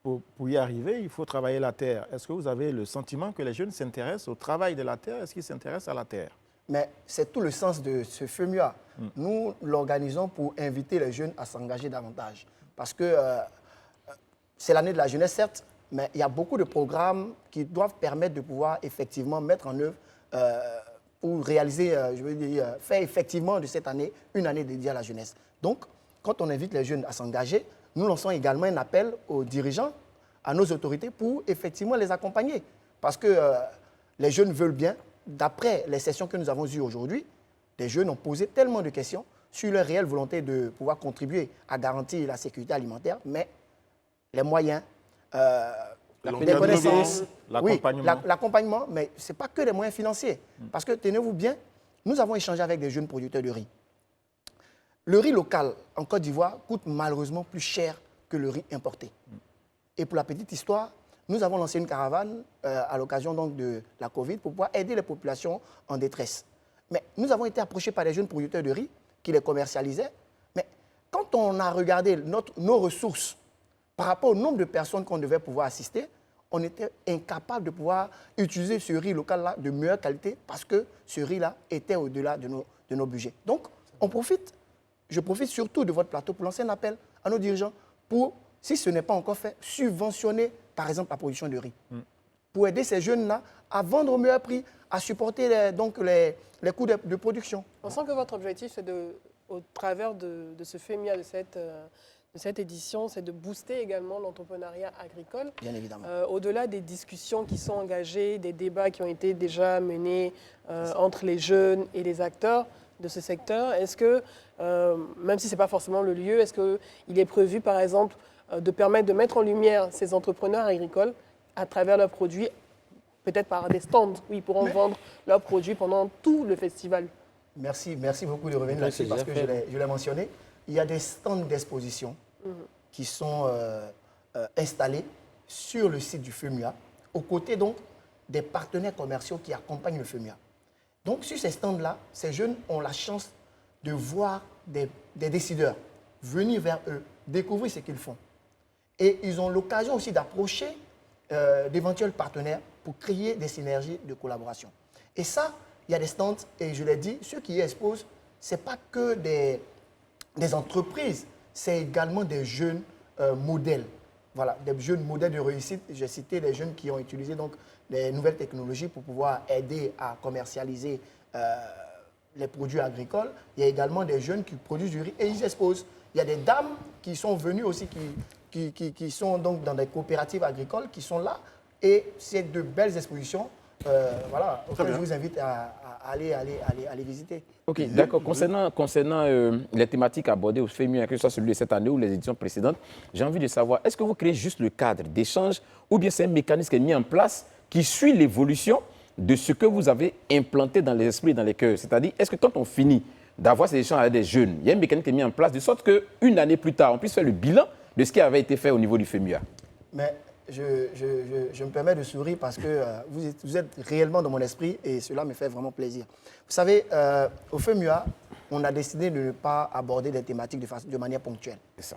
pour y arriver, il faut travailler la terre. Est-ce que vous avez le sentiment que les jeunes s'intéressent au travail de la terre? Est-ce qu'ils s'intéressent à la terre? Mais c'est tout le sens de ce FEMUA. Nous l'organisons pour inviter les jeunes à s'engager davantage. Parce que c'est l'année de la jeunesse, certes, mais il y a beaucoup de programmes qui doivent permettre de pouvoir effectivement mettre en œuvre pour réaliser, je veux dire, faire effectivement de cette année une année dédiée à la jeunesse. Donc, quand on invite les jeunes à s'engager, nous lançons également un appel aux dirigeants, à nos autorités pour effectivement les accompagner. Parce que les jeunes veulent bien. D'après les sessions que nous avons eues aujourd'hui, les jeunes ont posé tellement de questions sur leur réelle volonté de pouvoir contribuer à garantir la sécurité alimentaire, mais les moyens, les connaissances, l'accompagnement. oui, l'accompagnement, mais ce n'est pas que les moyens financiers. Parce que, tenez-vous bien, nous avons échangé avec des jeunes producteurs de riz. Le riz local en Côte d'Ivoire coûte malheureusement plus cher que le riz importé. Et pour la petite histoire, nous avons lancé une caravane à l'occasion donc de la Covid pour pouvoir aider les populations en détresse. Mais nous avons été approchés par des jeunes producteurs de riz qui les commercialisaient. Mais quand on a regardé nos ressources par rapport au nombre de personnes qu'on devait pouvoir assister, on était incapable de pouvoir utiliser ce riz local-là de meilleure qualité parce que ce riz-là était au-delà de nos budgets. Donc, je profite surtout de votre plateau pour lancer un appel à nos dirigeants pour, si ce n'est pas encore fait, subventionner, par exemple, la production de riz. Pour aider ces jeunes-là à vendre au meilleur prix, à supporter les coûts de production. On sent que votre objectif, c'est au travers de ce FEMIA, de cette édition, c'est de booster également l'entrepreneuriat agricole. Bien évidemment. Au-delà des discussions qui sont engagées, des débats qui ont été déjà menés entre les jeunes et les acteurs de ce secteur, est-ce que, même si ce n'est pas forcément le lieu, est-ce qu'il est prévu, par exemple, de permettre de mettre en lumière ces entrepreneurs agricoles à travers leurs produits, peut-être par des stands où ils pourront vendre leurs produits pendant tout le festival? Merci beaucoup de revenir là-dessus parce que je l'ai mentionné. Il y a des stands d'exposition qui sont installés sur le site du FEMUA, aux côtés donc des partenaires commerciaux qui accompagnent le FEMUA. Donc sur ces stands-là, ces jeunes ont la chance de voir des décideurs venir vers eux, découvrir ce qu'ils font. Et ils ont l'occasion aussi d'approcher d'éventuels partenaires pour créer des synergies de collaboration. Et ça, il y a des stands, et je l'ai dit, ceux qui y exposent, ce n'est pas que des entreprises, c'est également des jeunes modèles. Voilà, des jeunes modèles de réussite. J'ai cité des jeunes qui ont utilisé donc les nouvelles technologies pour pouvoir aider à commercialiser les produits agricoles, il y a également des jeunes qui produisent du riz et ils exposent. Il y a des dames qui sont venues aussi, qui sont donc dans des coopératives agricoles, qui sont là. Et c'est de belles expositions, voilà, auxquelles je vous invite à aller visiter. Ok, d'accord. Concernant les thématiques abordées au FEMUA, que ce soit celui de cette année ou les éditions précédentes, j'ai envie de savoir, est-ce que vous créez juste le cadre d'échange ou bien c'est un mécanisme qui est mis en place qui suit l'évolution de ce que vous avez implanté dans les esprits et dans les cœurs? C'est-à-dire, est-ce que quand on finit d'avoir ces échanges avec des jeunes, il y a un mécanisme qui est mis en place de sorte qu'une année plus tard, on puisse faire le bilan de ce qui avait été fait au niveau du FEMUA? Mais je me permets de sourire parce que vous êtes réellement dans mon esprit et cela me fait vraiment plaisir. Vous savez, au FEMUA, on a décidé de ne pas aborder des thématiques de manière ponctuelle. C'est ça.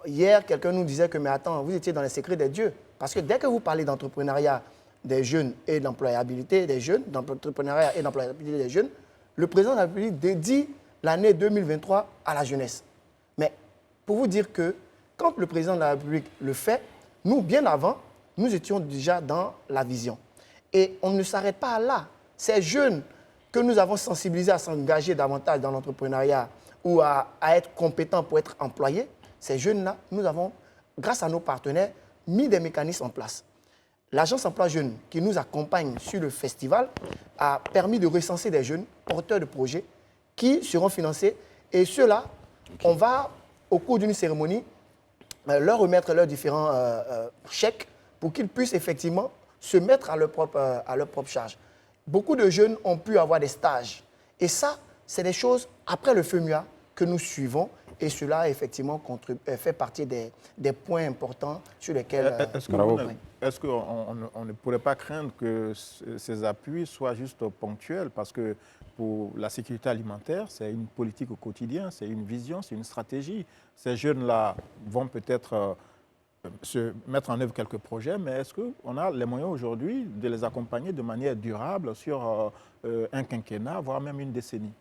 Hier, quelqu'un nous disait que, mais attends, vous étiez dans les secrets des dieux. Parce que dès que vous parlez d'entrepreneuriat des jeunes et d'employabilité des jeunes, d'entrepreneuriat et d'employabilité des jeunes, le président de la République dédie l'année 2023 à la jeunesse. Mais pour vous dire que quand le président de la République le fait, nous, bien avant, nous étions déjà dans la vision. Et on ne s'arrête pas là. Ces jeunes que nous avons sensibilisés à s'engager davantage dans l'entrepreneuriat ou à être compétents pour être employés, ces jeunes-là, nous avons, grâce à nos partenaires, mis des mécanismes en place. L'agence emploi jeune qui nous accompagne sur le festival a permis de recenser des jeunes porteurs de projets qui seront financés. Et ceux-là, on va, au cours d'une cérémonie, leur remettre leurs différents chèques pour qu'ils puissent effectivement se mettre à leur propre charge. Beaucoup de jeunes ont pu avoir des stages. Et ça, c'est des choses, après le FEMUA, que nous suivons. Et cela, effectivement, fait partie des points importants sur lesquels... Est-ce qu'on ne pourrait pas craindre que ces appuis soient juste ponctuels? Parce que pour la sécurité alimentaire, c'est une politique au quotidien, c'est une vision, c'est une stratégie. Ces jeunes-là vont peut-être se mettre en œuvre quelques projets, mais est-ce qu'on a les moyens aujourd'hui de les accompagner de manière durable sur un quinquennat, voire même une décennie?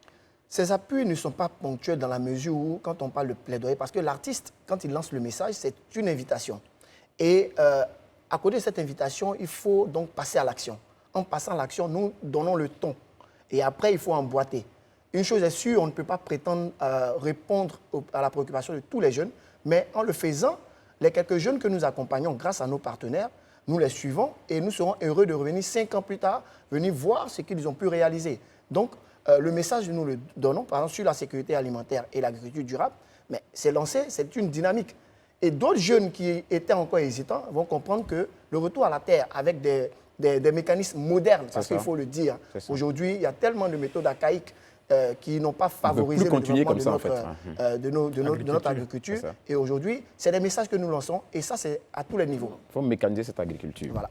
Ces appuis ne sont pas ponctuels dans la mesure où, quand on parle de plaidoyer, parce que l'artiste, quand il lance le message, c'est une invitation. Et à côté de cette invitation, il faut donc passer à l'action. En passant à l'action, nous donnons le ton. Et après, il faut emboîter. Une chose est sûre, on ne peut pas prétendre répondre à la préoccupation de tous les jeunes, mais en le faisant, les quelques jeunes que nous accompagnons grâce à nos partenaires, nous les suivons et nous serons heureux de revenir 5 ans plus tard, venir voir ce qu'ils ont pu réaliser. Donc, le message, nous le donnons, par exemple, sur la sécurité alimentaire et l'agriculture durable, mais c'est lancé, c'est une dynamique. Et d'autres jeunes qui étaient encore hésitants vont comprendre que le retour à la terre avec des mécanismes modernes, parce qu'il faut le dire, aujourd'hui, il y a tellement de méthodes archaïques qui n'ont pas favorisé le développement de notre agriculture. Et aujourd'hui, c'est des messages que nous lançons, et ça, c'est à tous les niveaux. Il faut mécaniser cette agriculture. Voilà.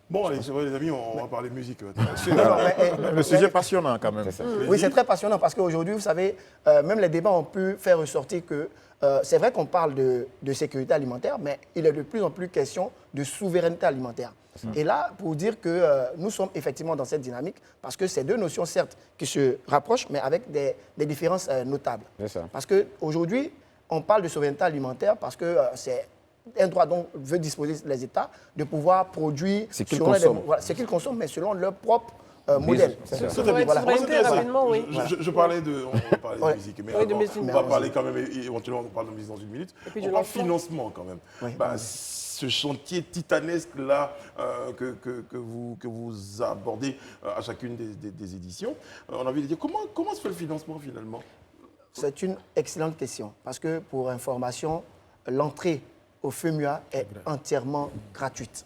Bon, allez, c'est vrai, les amis, on va parler musique. Le sujet est passionnant quand même. Oui, c'est très passionnant parce qu'aujourd'hui, vous savez, même les débats ont pu faire ressortir que c'est vrai qu'on parle de sécurité alimentaire, mais il est de plus en plus question de souveraineté alimentaire. Et là, pour dire que nous sommes effectivement dans cette dynamique, parce que c'est deux notions, certes, qui se rapprochent, mais avec des différences notables. Parce qu'aujourd'hui, on parle de souveraineté alimentaire parce que c'est un droit dont veut disposer les États de pouvoir produire ce qu'ils consomment. Ce qu'ils consomment, mais selon leur propre modèle. Je parlais de musique, mais on va parler quand même, éventuellement on parle de musique dans une minute. On parle financement quand même. Oui. Ce chantier titanesque-là que vous abordez à chacune des éditions, on a envie de dire comment se fait le financement finalement? C'est une excellente question, parce que pour information, l'entrée au FEMUA est entièrement gratuite.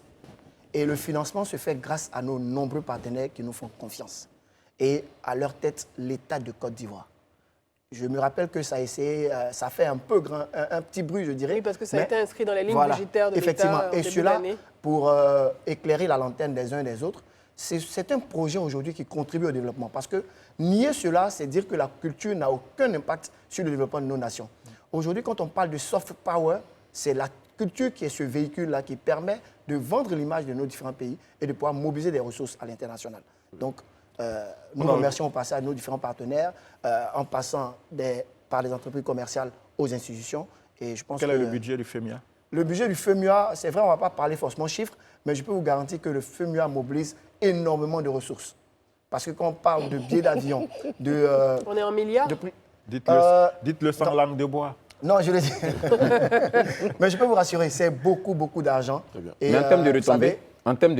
Et le financement se fait grâce à nos nombreux partenaires qui nous font confiance. Et à leur tête, l'État de Côte d'Ivoire. Je me rappelle que ça a essayé, ça fait un petit bruit, je dirais. Oui, parce que ça a été inscrit dans les lignes budgétaires de l'État. Et cela, pour éclairer la lanterne des uns et des autres, c'est un projet aujourd'hui qui contribue au développement. Parce que nier cela, c'est dire que la culture n'a aucun impact sur le développement de nos nations. Aujourd'hui, quand on parle de soft power, c'est la culture qui est ce véhicule-là qui permet de vendre l'image de nos différents pays et de pouvoir mobiliser des ressources à l'international. Donc, nous remercions au passage nos différents partenaires, en passant par les entreprises commerciales aux institutions. Et je pense Quel est le budget du FEMUA? Le budget du FEMUA, c'est vrai, on ne va pas parler forcément chiffres, mais je peux vous garantir que le FEMUA mobilise énormément de ressources. Parce que quand on parle de billets d'avion, On est en milliards. de prix... Dites-le sans langue de bois. Non, je le dis. Mais je peux vous rassurer, c'est beaucoup, beaucoup d'argent. Mais en termes de vous savez,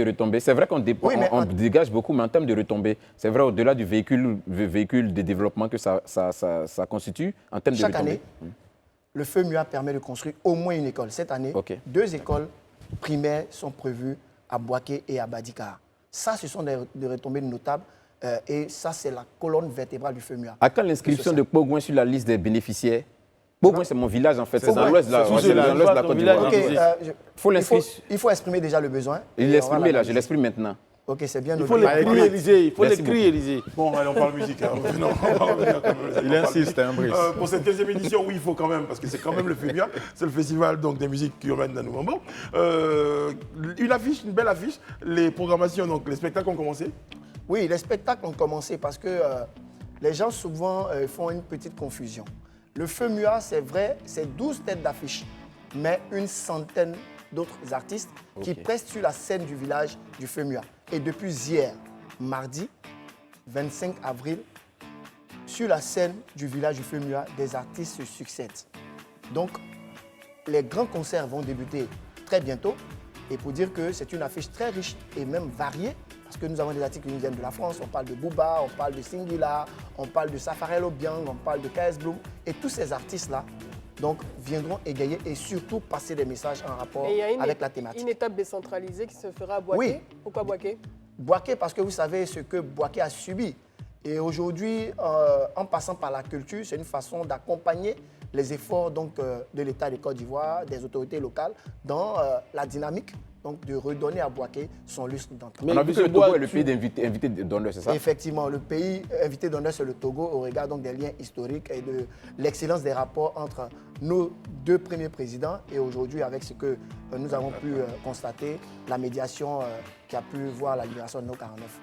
retombées, c'est vrai qu'on Oui, mais on dégage beaucoup, mais en termes de retombées, c'est vrai, au-delà du véhicule de développement que ça constitue, en termes de chaque retombées. année, le FEMUA permet de construire au moins une école. Cette année, Ok. 2 écoles primaires sont prévues à Boaké et à Badikar. Ça, ce sont des retombées notables. Et ça, c'est la colonne vertébrale du FEMUA. À quand l'inscription de Pogouin sur la liste des bénéficiaires? Pogouin, c'est mon village en fait, c'est dans Pogouin. l'ouest de la, C'est ouais, c'est dans l'ouest de la ton Côte village. d'Ivoire. Ok, Faut l'inscrire. il faut exprimer déjà le besoin. Il Et l'a on va exprimé là, je l'analyser. l'exprime maintenant. Ok, c'est bien Il noté. faut l'écrire, Élisée. Il faut Merci l'écrire, Élisée. Bon, allez, on parle musique. Hein. Non, on va revenir quand même, les amis, Il on parle insiste, musique. hein, Brice. Pour cette 15e édition, oui, il faut quand même, parce que c'est quand même le FEMUA, c'est le festival donc, des musiques urbaines d'Anoumambo. Une affiche, une belle affiche. Les programmations, donc les spectacles ont commencé. Oui, les spectacles ont commencé parce que les gens souvent font une petite confusion. Le FEMUA, c'est vrai, c'est 12 têtes d'affiche, mais une centaine d'autres artistes qui prestent sur la scène du village du FEMUA. Et depuis hier, mardi, 25 avril, sur la scène du village du FEMUA, des artistes se succèdent. Donc, les grands concerts vont débuter très bientôt. Et pour dire que c'est une affiche très riche et même variée, parce que nous avons des artistes qui nous viennent de la France, on parle de Booba, on parle de Singila, on parle de Safarel Obiang, on parle de KS Bloom. Et tous ces artistes-là donc, viendront égayer et surtout passer des messages en rapport Et il y a avec la thématique. une étape décentralisée qui se fera à Boaké. Oui. Pourquoi Boaké? Boaké, parce que vous savez ce que Boaké a subi. Et aujourd'hui, en passant par la culture, c'est une façon d'accompagner les efforts donc, de l'État de Côte d'Ivoire, des autorités locales, dans la dynamique donc, de redonner à Boaké son lustre d'antan. On a vu que le Togo est le pays invité d'honneur, c'est ça? Effectivement, le pays invité d'honneur, c'est le Togo, au regard donc, des liens historiques et de l'excellence des rapports entre nos 2 premiers présidents. Et aujourd'hui, avec ce que nous avons pu constater, la médiation qui a pu voir la libération de nos 49.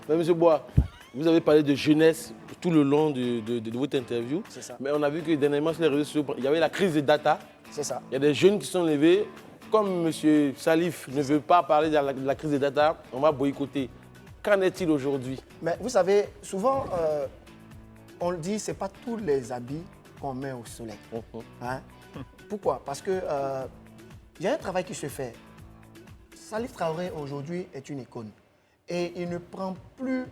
Mais M. Bois, vous avez parlé de jeunesse tout le long de votre interview. C'est ça. Mais on a vu que dernièrement sur les réseaux sociaux, il y avait la crise des data. C'est ça. Il y a des jeunes qui sont levés. Comme M. Salif ne veut pas parler de la crise des data, on va boycotter. Qu'en est-il aujourd'hui? Mais vous savez, souvent, on le dit, ce n'est pas tous les habits qu'on met au soleil. Hein? Pourquoi? Parce qu'il y a un travail qui se fait. Salif Traoré, aujourd'hui, est une icône. Et il ne prend plus,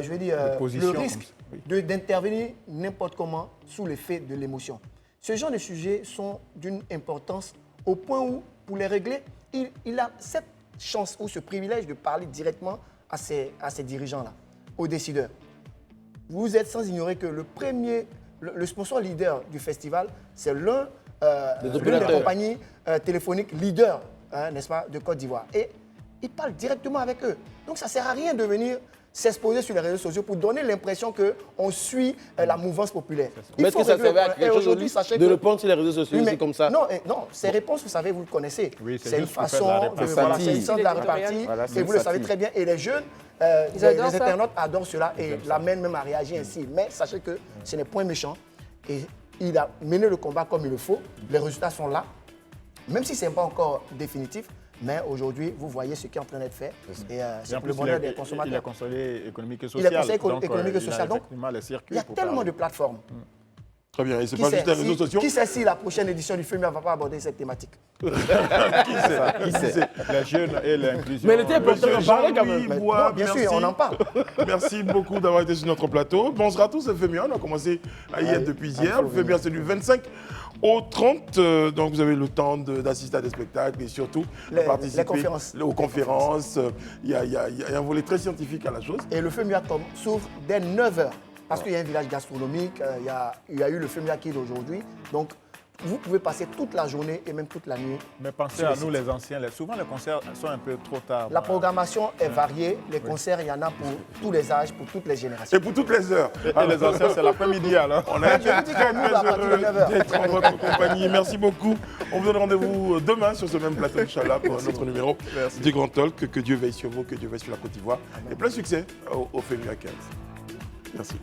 je veux dire, le position risque d'intervenir n'importe comment sous l'effet de l'émotion. Ce genre de sujets sont d'une importance au point où, pour les régler, il a cette chance ou ce privilège de parler directement à ces dirigeants-là, aux décideurs. Vous êtes sans ignorer que le sponsor leader du festival, c'est l'une des compagnies téléphoniques leaders, hein, n'est-ce pas, de Côte d'Ivoire. Et il parle directement avec eux. Donc ça ne sert à rien de venir s'exposer sur les réseaux sociaux pour donner l'impression qu'on suit la mouvance populaire. Mais est-ce que ça servait à quelque chose aujourd'hui, sachez de que... répondre sur les réseaux sociaux Oui, aussi mais comme ça? Non, ces réponses, vous savez, vous le connaissez. Oui, c'est c'est une juste pour façon faire de la de répartie. voilà, c'est une sorte de la Éditoriale. répartie. Voilà, c'est Et une vous le satire. savez très bien. Et les jeunes, Ils adorent les ça. internautes adorent cela et l'amènent même à réagir ainsi. Mais sachez que ce n'est point méchant. Et il a mené le combat comme il le faut. Les résultats sont là. Même si ce n'est pas encore définitif. Mais aujourd'hui, vous voyez ce qui est en train d'être fait. Et Et c'est en pour le plus, bonheur des il a consommateurs. conseillé économique et Il est social. conseiller Donc, économique et il a social. Donc, effectivement les circuits il y a pour tellement parler. de plateformes. Très bien, et c'est Qui pas sait, juste les réseaux sociaux. qui sait si la prochaine édition du FEMUA ne va pas aborder cette thématique? Qui sait Les jeunes et l'inclusion. Mais il était important Monsieur d'en parler quand Jean-Louis même. Bois, Non, bien merci. sûr, on en parle. Merci beaucoup d'avoir été sur notre plateau. Bon, on sera tous le FEMUA. On a commencé à y être depuis hier. Le FEMUA, c'est du 25 au 30. Donc, vous avez le temps d'assister à des spectacles et surtout de participer les conférences. aux conférences. Il y a un volet très scientifique à la chose. Et le FEMUA s'ouvre dès 9h. Parce qu'il y a un village gastronomique, il y a eu le FEMUA Kid aujourd'hui. Donc, vous pouvez passer toute la journée et même toute la nuit. Mais pensez sur à le nous, site. les anciens. Souvent, les concerts sont un peu trop tard. La programmation est variée. Les concerts, il y en a pour tous les âges, pour toutes les générations. Et pour toutes les heures. Et les anciens, c'est l'après-midi, alors. On a été Je vous dis que nous, à partir de 9 heures. d'être en votre compagnie. Merci beaucoup. On vous donne rendez-vous demain sur ce même plateau, Inch'Allah, pour notre numéro du Grand Talk. Que Dieu veille sur vous, que Dieu veille sur la Côte d'Ivoire. Et plein succès au FEMUA 15. Merci.